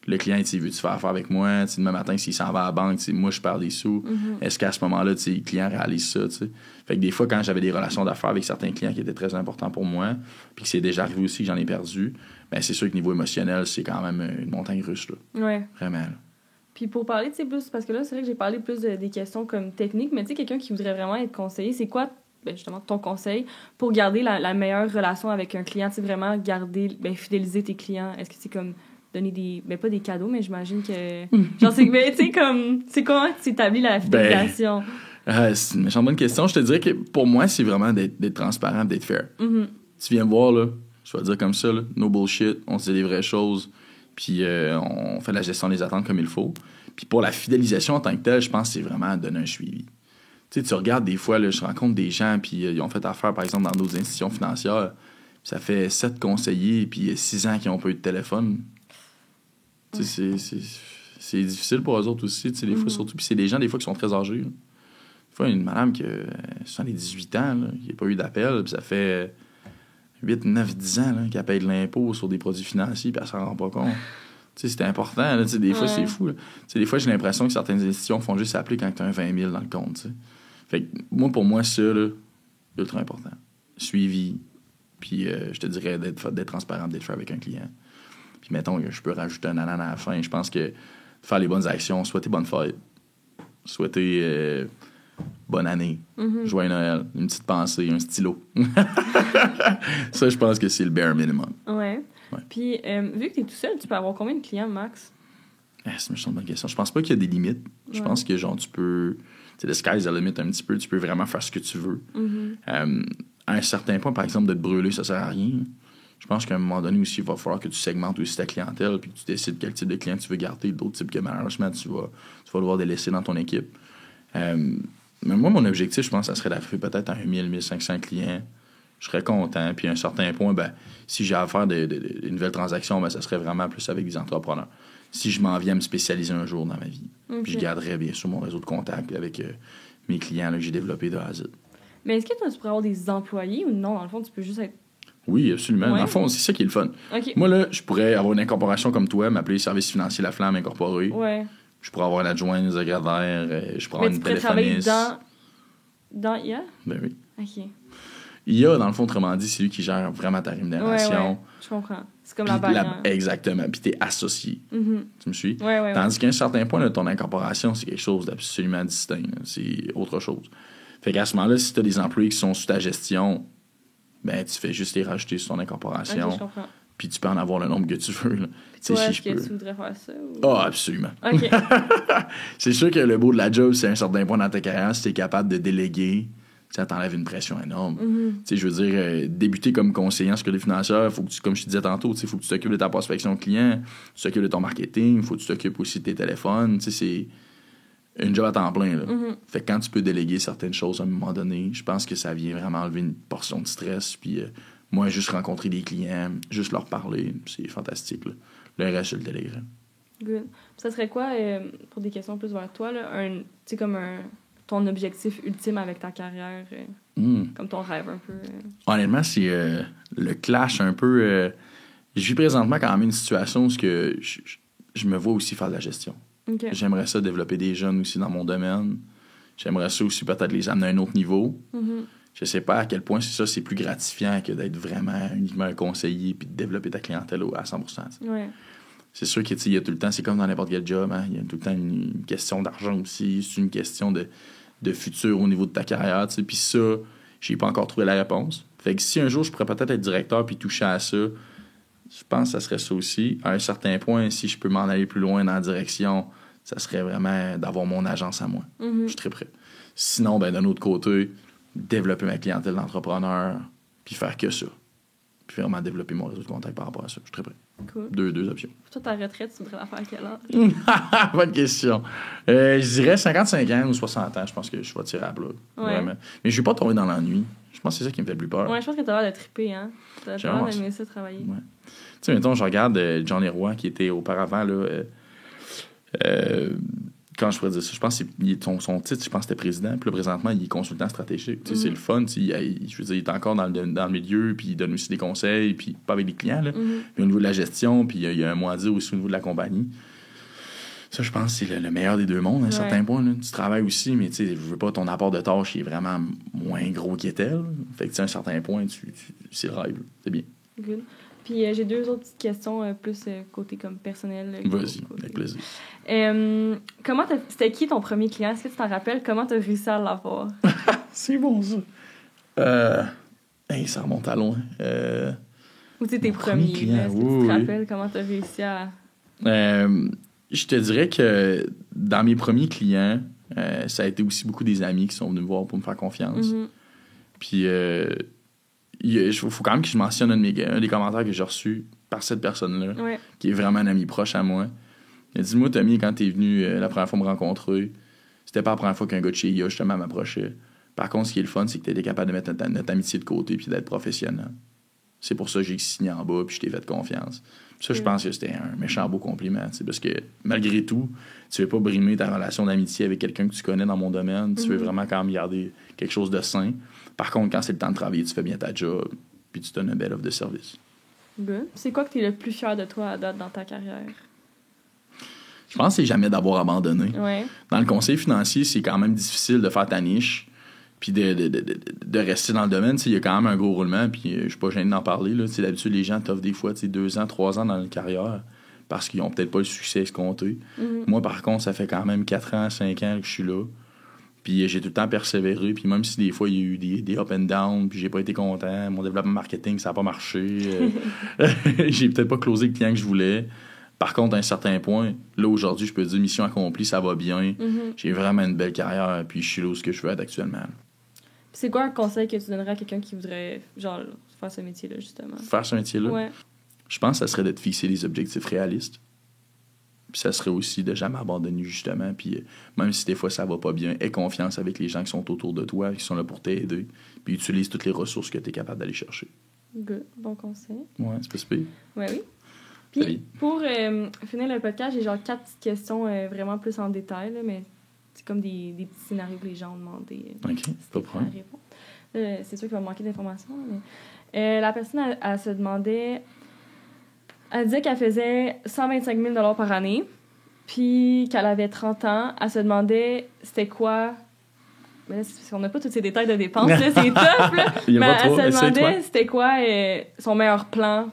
le client, tu sais, veut-tu faire affaire avec moi? Tu sais, demain matin, s'il s'en va à la banque, tu sais, moi, je perds des sous. Est-ce qu'à ce moment-là, tu sais, le client réalise ça, tu sais? Fait que des fois, quand j'avais des relations d'affaires avec certains clients qui étaient très importants pour moi, puis que c'est déjà arrivé aussi que j'en ai perdu, ben c'est sûr que niveau émotionnel, c'est quand même une montagne russe, là. Ouais. Vraiment, là. Puis pour parler, tu sais, plus... Parce que là, c'est vrai que j'ai parlé plus des questions comme techniques, mais tu sais, quelqu'un qui voudrait vraiment être conseillé, c'est quoi, ben justement, ton conseil pour garder la meilleure relation avec un client? Tu sais, vraiment fidéliser tes clients. Est-ce que c'est comme... donner des... Ben, pas des cadeaux, mais j'imagine que... Genre, c'est... Ben, tu sais, comme... C'est comment tu établis la fidélisation? C'est une méchante bonne question. Je te dirais que, pour moi, c'est vraiment d'être transparent, d'être fair. Tu viens me voir, là, je vais te dire comme ça, là, no bullshit, on se dit les vraies choses, puis on fait la gestion des attentes comme il faut. Puis pour la fidélisation en tant que telle, je pense que c'est vraiment donner un suivi. Tu sais, tu regardes des fois, là, je rencontre des gens, puis ils ont fait affaire, par exemple, dans d'autres institutions financières, ça fait 7 conseillers, puis 6 ans qu'ils n'ont pas eu de téléphone. Tu sais, c'est difficile pour eux autres aussi, tu sais, des fois, surtout. Puis c'est des gens, des fois, qui sont très âgés, là. Des fois, il y a une madame qui a 18 ans, là, qui n'a pas eu d'appel, puis ça fait 8, 9, 10 ans là, qu'elle paye de l'impôt sur des produits financiers puis elle s'en rend pas compte. Tu sais, c'est important. Là, des fois, c'est fou. Là. Des fois, j'ai l'impression que certaines institutions font juste appeler quand tu as un 20 000 dans le compte. T'sais. Fait que pour moi, ça, là, ultra important. Suivi. Puis, je te dirais d'être transparent, d'être fait avec un client. Puis, mettons que je peux rajouter un ananas à la fin. Je pense que faire les bonnes actions, souhaiter bonne fête, souhaiter bonne année, joyeux Noël, une petite pensée, un stylo. Ça, je pense que c'est le bare minimum. Ouais. Puis, vu que tu es tout seul, tu peux avoir combien de clients max? C'est une bonne question. Je pense pas qu'il y a des limites. Je pense que, genre, tu peux... Tu sais, le sky's the limit un petit peu. Tu peux vraiment faire ce que tu veux. À un certain point, par exemple, de te brûler, ça sert à rien. Je pense qu'à un moment donné aussi, il va falloir que tu segmentes aussi ta clientèle puis que tu décides quel type de client tu veux garder. D'autres types que malheureusement, tu vas devoir délaisser dans ton équipe. Mais moi, mon objectif, je pense, ça serait d'arriver peut-être à 1000, 1500 clients. Je serais content. Puis à un certain point, si j'ai à faire des nouvelles transactions, ça serait vraiment plus avec des entrepreneurs. Si je m'en viens à me spécialiser un jour dans ma vie. Okay. Puis je garderais bien sûr mon réseau de contacts avec mes clients là, que j'ai développés de A à Z. Mais est-ce que toi, tu pourrais avoir des employés ou non? Dans le fond, tu peux juste être... Oui, absolument. Ouais. Dans le fond, c'est ça qui est le fun. Okay. Moi, là, je pourrais avoir une incorporation comme toi, m'appeler Service financier La Flamme Incorporé. Ouais. Je pourrais avoir un adjoint, une secrétaire, je pourrais avoir une téléphoniste. Dans IA? Ben oui. OK. IA, dans le fond, autrement dit, c'est lui qui gère vraiment ta rémunération. Ouais. Je comprends. C'est comme la banque. Exactement. Puis t'es associé. Tu me suis? Ouais. Tandis qu'à un certain point, là, ton incorporation, c'est quelque chose d'absolument distinct. Là. C'est autre chose. Fait qu'à ce moment-là, si t'as des employés qui sont sous ta gestion, tu fais juste les rajouter sur ton incorporation. OK, je comprends. Puis tu peux en avoir le nombre que tu veux. Là. Toi, est-ce que tu voudrais faire ça? Ou... Ah, absolument. OK. C'est sûr que le beau de la job, c'est à un certain point dans ta carrière, si t'es capable de déléguer, ça t'enlève une pression énorme. Je veux dire, débuter comme conseiller en sécurité financière, faut que tu, comme je te disais tantôt, il faut que tu t'occupes de ta prospection client, tu t'occupes de ton marketing, il faut que tu t'occupes aussi de tes téléphones. C'est une job à temps plein. Là. Fait que quand tu peux déléguer certaines choses à un moment donné, je pense que ça vient vraiment enlever une portion de stress. Puis moi, juste rencontrer des clients, juste leur parler, c'est fantastique. Là. Le reste, je le déléguerai. Good. Ça serait quoi, pour des questions plus vers toi, là, comme ton objectif ultime avec ta carrière, comme ton rêve un peu? Honnêtement, c'est le clash un peu... je vis présentement quand même une situation où je me vois aussi faire de la gestion. Okay. J'aimerais ça développer des jeunes aussi dans mon domaine. J'aimerais ça aussi peut-être les amener à un autre niveau. Je sais pas à quel point c'est plus gratifiant que d'être vraiment uniquement un conseiller puis de développer ta clientèle à 100%. Ouais. C'est sûr qu'il y a tout le temps, c'est comme dans n'importe quel job, hein, il y a tout le temps une question d'argent aussi, c'est une question de futur au niveau de ta carrière. Puis ça, j'ai pas encore trouvé la réponse. Fait que si un jour je pourrais peut-être être directeur puis toucher à ça, je pense que ça serait ça aussi. À un certain point, si je peux m'en aller plus loin dans la direction, ça serait vraiment d'avoir mon agence à moi. Je suis très prêt. Sinon, d'un autre côté, développer ma clientèle d'entrepreneur, puis faire que ça. Puis vraiment développer mon réseau de contacts par rapport à ça. Je suis très prêt. Cool. Deux options. Toi, ta retraite, tu voudrais la faire à quel âge? Bonne question. Je dirais 55 ans ou 60 ans. Je pense que je vais tirer à plat. Vraiment. Mais je ne vais pas tomber dans l'ennui. Je pense que c'est ça qui me fait le plus peur. Ouais, je pense que tu as l'air de triper, hein? Tu as l'air d'aimer ça travailler. Ouais. Tu sais, mettons, je regarde John Leroy, qui était auparavant, là... quand je pourrais dire ça, je pense que son titre, je pense que c'était président. Puis là, présentement, il est consultant stratégique. C'est le fun. Je veux dire, il est encore dans le milieu, puis il donne aussi des conseils, puis pas avec les clients, là, mais au niveau de la gestion, puis il y a un mot à dire aussi au niveau de la compagnie. Ça, je pense que c'est le meilleur des deux mondes à un certain point. Là. Tu travailles aussi, mais je veux pas, ton apport de tâches est vraiment moins gros qu'était. Fait que à un certain point, c'est le rêve. C'est bien. Good. Puis j'ai deux autres petites questions, plus côté comme personnel. Vas-y, avec plaisir. C'était qui ton premier client? Est-ce que tu t'en rappelles? Comment tu as réussi à l'avoir? C'est bon, ça. Ça remonte à loin. Ou tes premiers clients? Est-ce que tu te rappelles comment tu as réussi à... Je te dirais que dans mes premiers clients, ça a été aussi beaucoup des amis qui sont venus me voir pour me faire confiance. Puis... il faut quand même que je mentionne un des commentaires que j'ai reçus par cette personne-là, qui est vraiment un ami proche à moi. Il a dit, moi, Tommy, quand t'es venu la première fois me rencontrer, c'était pas la première fois qu'un gars de chez IA, justement, m'approchait. Par contre, ce qui est le fun, c'est que t'étais capable de mettre notre amitié de côté puis d'être professionnel. C'est pour ça que j'ai signé en bas puis je t'ai fait confiance. Puis ça, je pense que c'était un méchant beau compliment, parce que malgré tout, tu veux pas brimer ta relation d'amitié avec quelqu'un que tu connais dans mon domaine. Tu veux vraiment quand même garder quelque chose de sain. Par contre, quand c'est le temps de travailler, tu fais bien ta job. puis tu donnes un bel offre de service. Good. C'est quoi que tu es le plus fier de toi à date dans ta carrière? Je pense que c'est jamais d'avoir abandonné. Ouais. Dans le conseil financier, c'est quand même difficile de faire ta niche puis de rester dans le domaine. Il y a quand même un gros roulement, puis je suis pas gêné d'en parler. Là. D'habitude, les gens t'offrent des fois 2 ans, 3 ans dans une carrière parce qu'ils ont peut-être pas le succès escompté. Mm-hmm. Moi, par contre, ça fait quand même 4 ans, 5 ans que je suis là. Puis j'ai tout le temps persévéré. Puis même si des fois, il y a eu des up and down, puis j'ai pas été content, mon développement marketing, ça a pas marché. J'ai peut-être pas closé le client que je voulais. Par contre, à un certain point, là, aujourd'hui, je peux dire mission accomplie, ça va bien. Mm-hmm. J'ai vraiment une belle carrière, puis je suis là où ce que je veux être actuellement. C'est quoi un conseil que tu donnerais à quelqu'un qui voudrait, genre, faire ce métier-là, justement? Faire ce métier-là? Ouais. Je pense que ça serait de te fixer des objectifs réalistes. Puis ça serait aussi de jamais abandonner, justement. Puis même si des fois ça va pas bien, aie confiance avec les gens qui sont autour de toi, qui sont là pour t'aider. Puis utilise toutes les ressources que tu es capable d'aller chercher. Good. Bon conseil. Ouais, c'est pas si pire. Ouais, oui. Puis, Salut. pour finir le podcast, j'ai genre 4 petites questions vraiment plus en détail, là, mais c'est comme des petits scénarios que les gens ont demandé. OK, si pas de t'es prêt à problème. répondre. C'est sûr qu'il va me manquer d'informations, mais la personne, elle se demandait... Elle disait qu'elle faisait 125 000 $ par année, puis qu'elle avait 30 ans. Elle se demandait c'était quoi... Mais là, on n'a pas tous ces détails de dépenses, là, c'est top, là. Il y a Mais pas trop, elle se essaye-toi. demandait c'était quoi son meilleur plan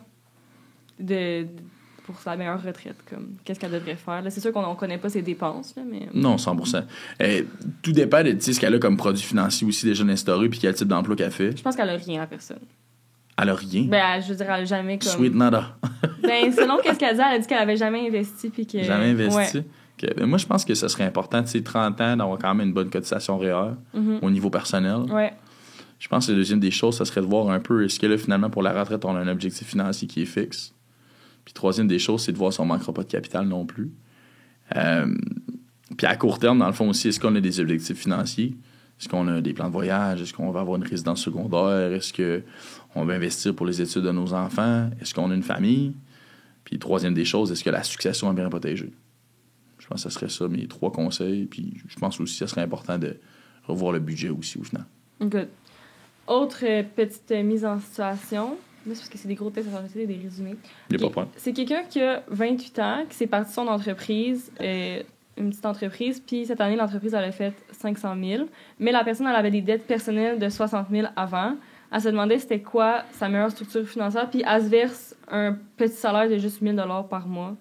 pour sa meilleure retraite, comme qu'est-ce qu'elle devrait faire. Là, c'est sûr qu'on ne connaît pas ses dépenses, là, mais... Non, 100%. Tout dépend de ce qu'elle a comme produit financier aussi déjà instauré, puis quel type d'emploi qu'elle fait. Je pense qu'elle a rien à personne. Elle a rien. Ben, je veux dire, elle a jamais comme... Sweet nada. Ben, selon qu'est-ce qu'elle dit, elle a dit qu'elle avait jamais investi, puis que... Jamais investi. Ouais. Ok. Ben, moi, je pense que ce serait important, 30 ans, d'avoir quand même une bonne cotisation REER Mhm. au niveau personnel. Ouais. Je pense que la deuxième des choses, ça serait de voir un peu, est-ce que là, finalement, pour la retraite, on a un objectif financier qui est fixe. Puis troisième des choses, c'est de voir si on ne manquera pas de capital non plus. Puis à court terme, dans le fond aussi, est-ce qu'on a des objectifs financiers? Est-ce qu'on a des plans de voyage? Est-ce qu'on va avoir une résidence secondaire? Est-ce qu'on va investir pour les études de nos enfants? Est-ce qu'on a une famille? Puis troisième des choses, est-ce que la succession est bien protégée? Je pense que ce serait ça mes 3 conseils. Puis je pense aussi que ce serait important de revoir le budget aussi au final. Good. Autre petite mise en situation. Là, c'est parce que c'est des gros textes à faire, des résumés. Il n'y a pas de Ok. problème. C'est quelqu'un qui a 28 ans, qui s'est parti de son entreprise, une petite entreprise, puis cette année, l'entreprise, elle a fait 500 000. Mais la personne, elle avait des dettes personnelles de 60 000 avant. Elle se demandait c'était quoi sa meilleure structure financière, puis elle se verse un petit salaire de juste 1 000 $ par mois.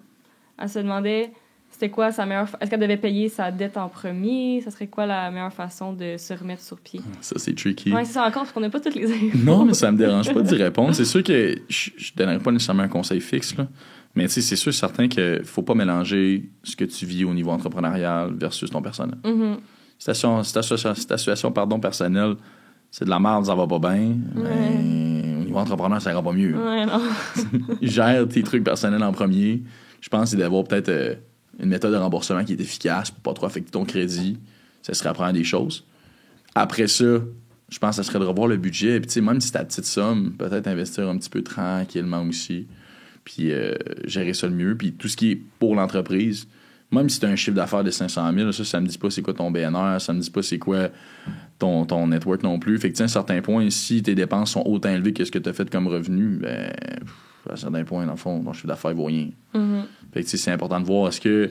Elle se demandait c'était quoi sa meilleure... Est-ce qu'elle devait payer sa dette en premier? Ça serait quoi la meilleure façon de se remettre sur pied? Ça, c'est tricky. Oui, c'est ça encore, parce qu'on n'a pas toutes les infos. Non, mais ça me dérange pas d'y répondre. C'est sûr que je ne donnerai pas nécessairement un conseil fixe, là. Mais c'est sûr certain qu'il ne faut pas mélanger ce que tu vis au niveau entrepreneurial versus ton personnel. Mm-hmm. Si ta situation personnelle, c'est de la merde, ça va pas bien, ben, au niveau entrepreneur, ça ira pas mieux. Ouais, non. Gère tes trucs personnels en premier. Je pense que c'est d'avoir peut-être une méthode de remboursement qui est efficace pour pas trop affecter ton crédit. Ça serait apprendre des choses. Après ça, je pense que ça serait de revoir le budget. Puis, même si c'est ta petite somme, peut-être investir un petit peu tranquillement aussi. Puis, gérer ça le mieux. Puis, tout ce qui est pour l'entreprise, même si tu as un chiffre d'affaires de 500 000, ça me dit pas c'est quoi ton BNR, ça me dit pas c'est quoi ton network non plus. Fait que, à un certain point, si tes dépenses sont autant élevées que ce que tu as fait comme revenu, ben, à un certain point, dans le fond, ton chiffre d'affaires vaut rien. Mm-hmm. Fait que, c'est important de voir est-ce que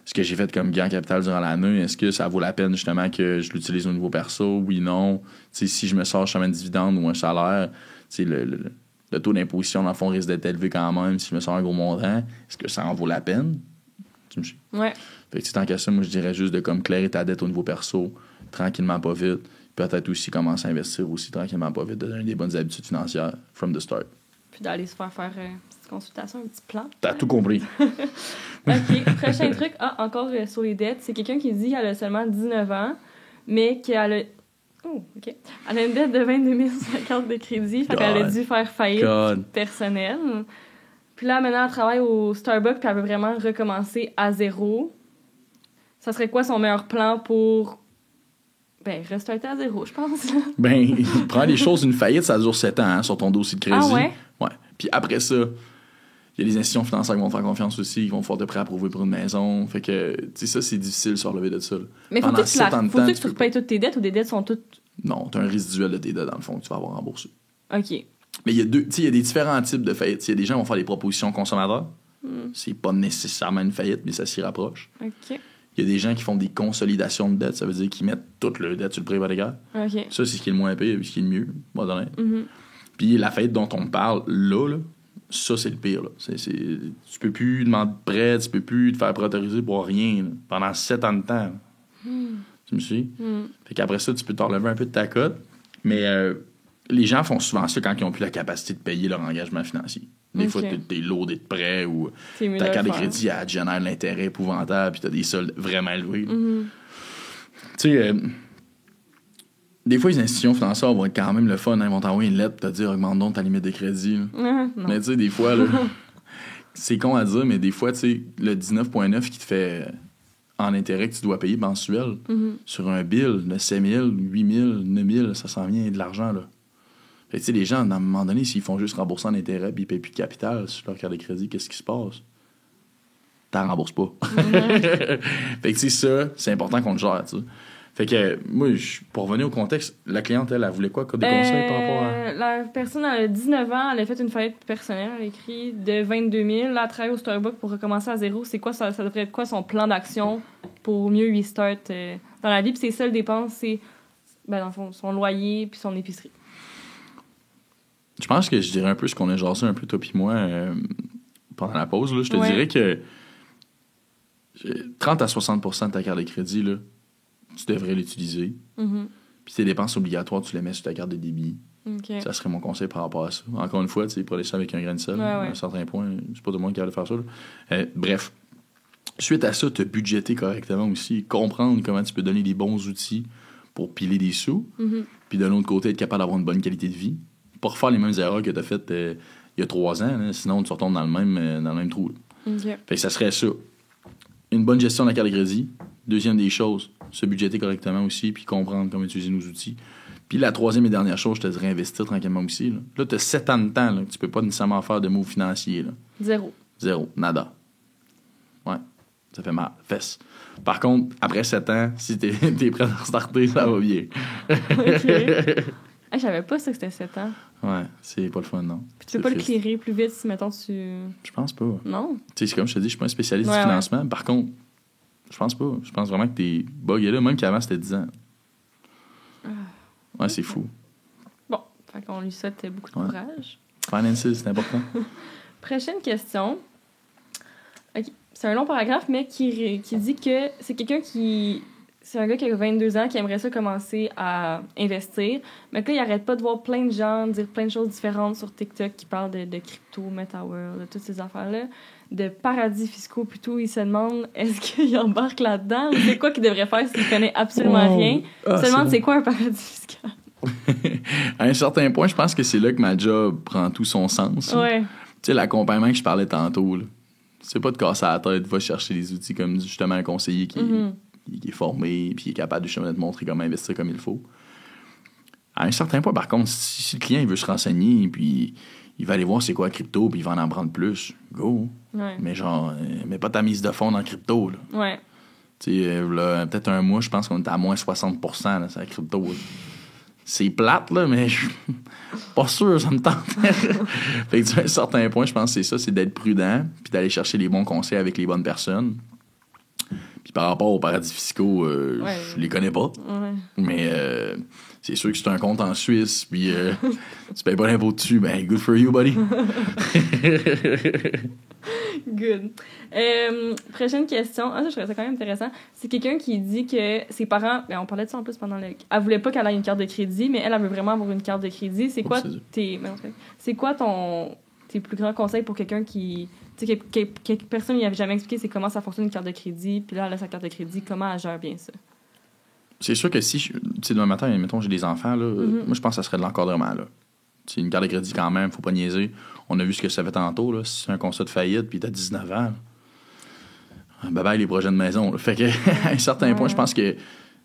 ce que j'ai fait comme gain capital durant l'année, est-ce que ça vaut la peine justement que je l'utilise au niveau perso? Oui, non. T'sais, si je me sors justement un dividende ou un salaire, le taux d'imposition, dans le fond, risque d'être élevé quand même. Si je me sors un gros montant, est-ce que ça en vaut la peine? Tu me suis? Ouais. Fait que tant qu'à ça, moi, je dirais juste de comme clairer ta dette au niveau perso, tranquillement, pas vite. Peut-être aussi commencer à investir aussi tranquillement, pas vite, de donner des bonnes habitudes financières from the start. Puis d'aller se faire une petite consultation, un petit plan. T'as tout compris. OK. Prochain truc. Encore sur les dettes. C'est quelqu'un qui dit qu'elle a seulement 19 ans, mais qu'elle a... Oh, OK. Elle a une dette de 22 000 sur la carte de crédit. Fait qu'elle a dû faire faillite personnelle. Puis là, maintenant, elle travaille au Starbucks, puis elle veut vraiment recommencer à zéro. Ça serait quoi son meilleur plan pour... restarter à zéro, je pense. Prends les choses d'une faillite, ça dure 7 ans sur ton dossier de crédit. Ah ouais? Ouais. Puis après ça, il y a les institutions financières qui vont te faire confiance aussi, qui vont pouvoir te préapprouver pour une maison. Fait que, ça, c'est difficile de se relever de ça. Là. Mais faut-tu que tu repayes toutes tes dettes ou des dettes sont toutes... Non, t'as un résiduel de tes dettes, dans le fond, que tu vas avoir remboursé. OK. Mais il y a il y a des différents types de faillites. Il y a des gens qui vont faire des propositions aux consommateurs. C'est pas nécessairement une faillite, mais ça s'y rapproche. OK. Il y a des gens qui font des consolidations de dettes. Ça veut dire qu'ils mettent toute leur dette sur le prêt hypothécaire. OK. Ça, c'est ce qui est le moins pire et ce qui est le mieux. Moi, Mhm. Puis la faillite dont on parle là, ça, c'est le pire. Là. Tu peux plus demander de prêt, tu peux plus te faire préautoriser pour rien là, pendant 7 ans de temps. Là. Tu me suis? Fait qu'après ça, tu peux te relever un peu de ta cote. Mais les gens font souvent ça quand ils n'ont plus la capacité de payer leur engagement financier. Des fois, t'es lourdé de prêt ou ta carte de crédit, elle te génère de l'intérêt épouvantable puis t'as des soldes vraiment élevés. Tu sais, des fois, les institutions financières vont être quand même le fun. Hein, ils vont t'envoyer une lettre pour te dire augmente donc ta limite de crédit. Mais tu sais, des fois, là, c'est con à dire, mais des fois, tu sais, le 19,9 qui te fait en intérêt que tu dois payer mensuel sur un bill de 7 000, 8 000, 9 000, ça s'en vient de l'argent. Là. Fait que, tu sais, les gens, à un moment donné, s'ils font juste rembourser en intérêt puis ils payent plus de capital sur leur carte de crédit, qu'est-ce qui se passe? T'en rembourses pas. Fait que, tu sais, ça, c'est important qu'on le gère, tu sais. Fait que, moi, pour revenir au contexte, la cliente, elle voulait quoi comme des conseils par rapport à... La personne, elle a 19 ans, elle a fait une faillite personnelle, elle a écrit de 22 000, là, elle travaille au Starbucks pour recommencer à zéro. C'est quoi, ça devrait être quoi son plan d'action pour mieux restart dans la vie? Puis ses seules dépenses, c'est, dans le fond, son loyer puis son épicerie. Je pense que je dirais un peu ce qu'on a jasé un peu, toi puis moi, pendant la pause. Là. Je te dirais que 30 à 60% de ta carte de crédit, là, tu devrais l'utiliser. Puis tes dépenses obligatoires, tu les mets sur ta carte de débit. Okay. Ça serait mon conseil par rapport à ça. Encore une fois, tu sais, pour laisser ça avec un grain de sel, à un certain point, c'est pas tout le monde qui a de faire ça. Bref, suite à ça, te budgéter correctement aussi, comprendre comment tu peux donner des bons outils pour piler des sous, puis de l'autre côté, être capable d'avoir une bonne qualité de vie. Pas refaire les mêmes erreurs que tu as faites il y a 3 ans, là, sinon tu retombes dans le même trou. Fait que ça serait ça. Une bonne gestion de la carte de crédit. Deuxième des choses, se budgéter correctement aussi, puis comprendre comment utiliser nos outils. Puis la troisième et dernière chose, je te dirais investir tranquillement aussi. Là, tu as 7 ans de temps, là, tu peux pas nécessairement faire de mots financiers. Là. Zéro. Nada. Ouais. Ça fait mal. Fesse. Par contre, après 7 ans, si t'es prêt à restarter, ça va bien. OK. Je savais pas ça que c'était 7 ans. Ouais, c'est pas le fun, non. Puis tu peux pas le clearer plus vite si, mettons, tu... Je pense pas. Non? Tu sais, c'est comme je te dis, je suis pas un spécialiste du financement. Par contre, je pense pas. Je pense vraiment que t'es bugué là, même qu'avant, c'était 10 ans. Ouais, c'est fou. Bon, fait qu'on lui souhaite beaucoup de courage. Finances, c'est important. Prochaine question. Okay. C'est un long paragraphe, mais qui dit que c'est quelqu'un qui... C'est un gars qui a 22 ans qui aimerait ça commencer à investir. Mais que là, il arrête pas de voir plein de gens dire plein de choses différentes sur TikTok qui parlent de crypto, MetaWorld, de toutes ces affaires-là, de paradis fiscaux plutôt. Il se demande est-ce qu'il embarque là-dedans ou c'est quoi qu'il devrait faire s'il connaît absolument rien. Il se demande c'est quoi un paradis fiscal. À un certain point, je pense que c'est là que ma job prend tout son sens. Ouais. Tu sais, l'accompagnement que je parlais tantôt, là, c'est pas de casser la tête, va chercher des outils comme justement un conseiller qui est formé puis qui est capable de te montrer comment investir comme il faut. À un certain point, par contre, si le client il veut se renseigner puis il va aller voir c'est quoi la crypto puis il va en apprendre plus, go. Ouais. Mais genre, mets pas ta mise de fonds dans la crypto. Là. Ouais. Tu sais, peut-être un mois, je pense qu'on était à moins 60% là, sur la crypto. Là. C'est plate, là, mais je suis pas sûr, ça me tente. Fait que à un certain point, je pense que c'est ça, c'est d'être prudent puis d'aller chercher les bons conseils avec les bonnes personnes. Puis par rapport aux paradis fiscaux, je les connais pas. Ouais. Mais c'est sûr que c'est un compte en Suisse, puis tu payes pas l'impôt dessus, ben good for you, buddy. Good. Prochaine question. Ça, je trouvais ça quand même intéressant. C'est quelqu'un qui dit que ses parents... on parlait de ça en plus pendant le... Elle voulait pas qu'elle ait une carte de crédit, mais elle veut vraiment avoir une carte de crédit. C'est quoi tes plus grands conseils pour quelqu'un qui... Tu sais, que personne n'y avait jamais expliqué c'est comment ça fonctionne une carte de crédit, puis là, elle a sa carte de crédit, comment elle gère bien ça? C'est sûr que si, tu sais, demain matin, mettons, j'ai des enfants, là, moi, je pense que ça serait de l'encadrement, là. C'est une carte de crédit quand même, faut pas niaiser. On a vu ce que ça fait tantôt, là. Si c'est un constat de faillite, puis t'as 19 ans, bye-bye les projets de maison, là. Fait que, à un certain point, je pense que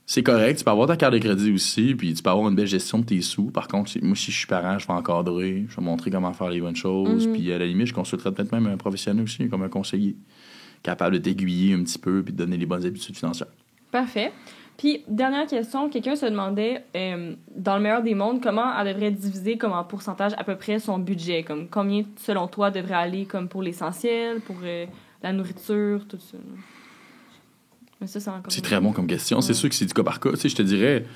c'est correct. Tu peux avoir ta carte de crédit aussi, puis tu peux avoir une belle gestion de tes sous. Par contre, moi, si je suis parent, je vais encadrer, je vais montrer comment faire les bonnes choses, puis à la limite, je consulterai peut-être même un professionnel aussi, comme un conseiller, capable de t'aiguiller un petit peu, puis de donner les bonnes habitudes financières. Parfait. Puis, dernière question, quelqu'un se demandait, dans le meilleur des mondes, comment elle devrait diviser comme en pourcentage à peu près son budget? Comme combien, selon toi, devrait aller comme pour l'essentiel, pour la nourriture, tout ça? Mais ça, c'est encore... C'est très bon comme question. Ouais. C'est sûr que c'est du cas par cas. Tu sais, je te dirais,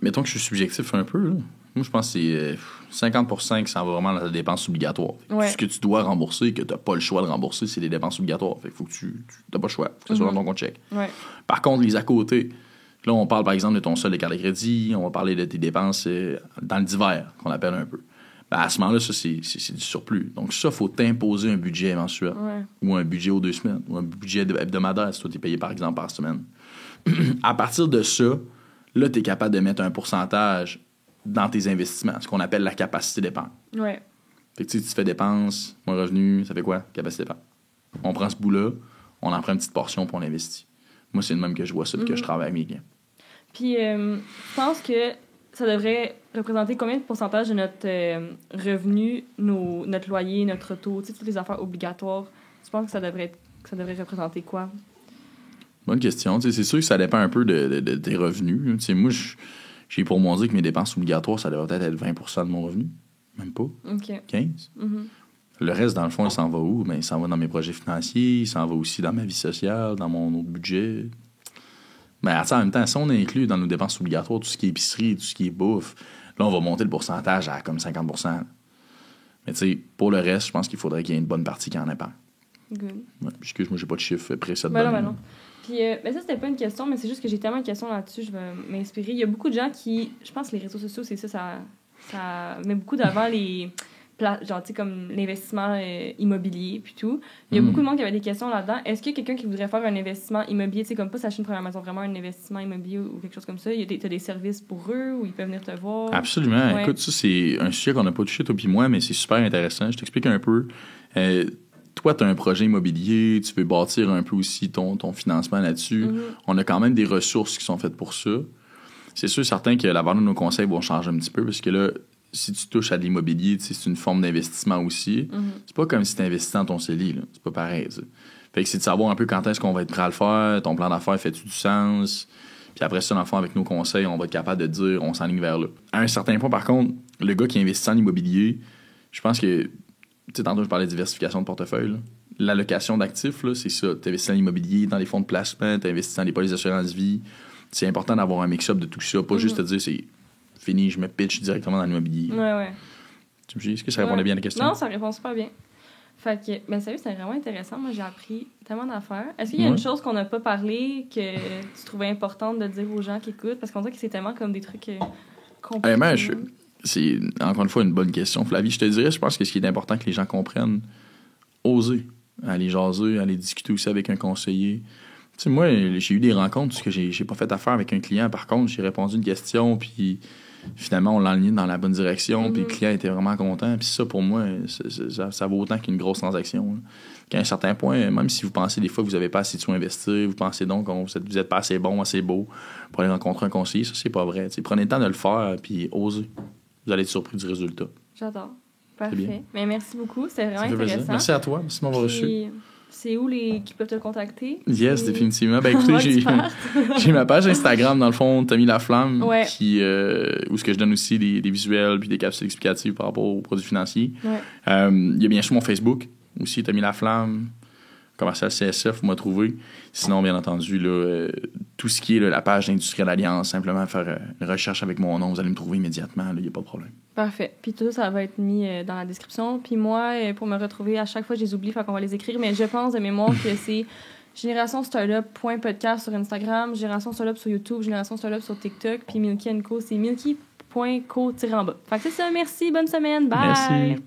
mettons que je suis subjectif un peu, là. Moi, je pense que c'est 50% qui s'en va vraiment dans la dépense obligatoire. Ouais. Ce que tu dois rembourser et que tu n'as pas le choix de rembourser, c'est des dépenses obligatoires. Fait qu'il faut que tu n'as pas le choix, que ce soit dans ton compte chèque. Ouais. Par contre, les à côté, là, on parle par exemple de ton solde de carte de crédit, on va parler de tes dépenses dans le divers, qu'on appelle un peu. Ben, à ce moment-là, ça, c'est du surplus. Donc, ça, il faut t'imposer un budget mensuel. Ouais. Ou un budget aux 2 semaines. Ou un budget hebdomadaire, si toi, tu es payé, par exemple, par semaine. À partir de ça, là, tu es capable de mettre un pourcentage dans tes investissements, ce qu'on appelle la capacité d'épargne. Ouais. Fait que tu fais dépenses, moins revenu, ça fait quoi? Capacité d'épargne. On prend ce bout-là, on en prend une petite portion puis on l'investit. Moi, c'est le même que je vois ça puis que je travaille avec mes clients. Puis, je pense que ça devrait représenter combien de pourcentage de notre revenu, notre loyer, notre auto, tu sais, toutes les affaires obligatoires? Tu penses que ça devrait représenter quoi? Bonne question. Tu sais, c'est sûr que ça dépend un peu de tes revenus. Tu sais, moi, j'ai pour moi dire que mes dépenses obligatoires, ça devrait peut-être être 20% de mon revenu. Même pas. OK. 15%. Mm-hmm. Le reste, dans le fond, il s'en va où? Ben, il s'en va dans mes projets financiers, il s'en va aussi dans ma vie sociale, dans mon autre budget. Mais en même temps, si on inclut dans nos dépenses obligatoires tout ce qui est épicerie, tout ce qui est bouffe, là, on va monter le pourcentage à comme 50%. Mais tu sais, pour le reste, je pense qu'il faudrait qu'il y ait une bonne partie qui en épargne. Good. Ouais, excuse-moi, j'ai pas de chiffre précis Ben non. Puis, ça, c'était pas une question, mais c'est juste que j'ai tellement de questions là-dessus, je vais m'inspirer. Il y a beaucoup de gens qui... Je pense que les réseaux sociaux, c'est ça met beaucoup d'avant les... genre, tu sais, comme l'investissement immobilier, puis tout. Il y a beaucoup de monde qui avait des questions là-dedans. Est-ce qu'il y a quelqu'un qui voudrait faire un investissement immobilier, tu sais, comme pas s'acheter une première maison, vraiment un investissement immobilier ou quelque chose comme ça? T'as des services pour eux ou ils peuvent venir te voir? Absolument. Ouais. Écoute, ça, c'est un sujet qu'on n'a pas touché, toi puis moi, mais c'est super intéressant. Je t'explique un peu. Toi, tu as un projet immobilier, tu veux bâtir un peu aussi ton financement là-dessus. Mm-hmm. On a quand même des ressources qui sont faites pour ça. C'est sûr, certain que la valeur de nos conseils vont changer un petit peu, parce que là, si tu touches à de l'immobilier, c'est une forme d'investissement aussi. Mm-hmm. C'est pas comme si tu investis dans ton CELI, là. C'est pas pareil, t'sais. Fait que c'est de savoir un peu quand est-ce qu'on va être prêt à le faire, ton plan d'affaires fait-tu du sens. Puis après ça, dans le fond, avec nos conseils, on va être capable de dire on s'enligne vers là. À un certain point, par contre, le gars qui investit en immobilier, je pense que, tu sais, tantôt je parlais de diversification de portefeuille, là. L'allocation d'actifs, là, c'est ça. Tu investis dans l'immobilier, dans les fonds de placement, tu investis dans les polices d'assurance vie. C'est important d'avoir un mix-up de tout ça, pas juste te dire c'est fini, je me pitch directement dans l'immobilier. Ouais. Tu me dis, est-ce que ça répondait bien à la question? Non, ça répond super bien. Fait que, ben sérieux, c'était vraiment intéressant. Moi, j'ai appris tellement d'affaires. Est-ce qu'il y a une chose qu'on n'a pas parlé que tu trouvais importante de dire aux gens qui écoutent? Parce qu'on dirait que c'est tellement comme des trucs compliqués. C'est encore une fois une bonne question, Flavie. Je te dirais, je pense que ce qui est important que les gens comprennent, oser aller jaser, aller discuter aussi avec un conseiller. Tu sais, moi, j'ai eu des rencontres parce que j'ai pas fait affaire avec un client. Par contre, j'ai répondu une question, puis finalement, on l'a aligné dans la bonne direction, puis le client était vraiment content. Puis ça, pour moi, ça vaut autant qu'une grosse transaction. Là. Qu'à un certain point, même si vous pensez des fois que vous n'avez pas assez de sous investir, vous pensez donc que vous n'êtes pas assez bon, assez beau pour aller rencontrer un conseiller, ça, c'est pas vrai. T'sais, prenez le temps de le faire, puis osez. Vous allez être surpris du résultat. J'adore. Parfait. Mais merci beaucoup. C'était vraiment intéressant. Plaisir. Merci à toi. Merci de m'avoir reçu. C'est où qui peuvent te contacter? Yes, définitivement. Ben écoutez, j'ai ma page Instagram, dans le fond, Tommy Laflamme, où ce que je donne aussi des visuels puis des capsules explicatives par rapport aux produits financiers. Ouais. Il y a bien sûr mon Facebook, aussi, Tommy Laflamme, commercial CSF, vous m'avez trouvé. Sinon, bien entendu, là, tout ce qui est là, la page d'Industrielle Alliance, simplement faire une recherche avec mon nom, vous allez me trouver immédiatement, il n'y a pas de problème. Parfait. Puis tout ça va être mis dans la description. Puis moi, pour me retrouver, à chaque fois, je les oublie, fait qu'on va les écrire. Mais je pense de mémoire que c'est générationstartup.podcast sur Instagram, Génération Startup sur YouTube, Génération Startup sur TikTok, puis Milky & Co, c'est milky.co-en-bas. Fait que c'est ça, merci, bonne semaine, bye! Merci.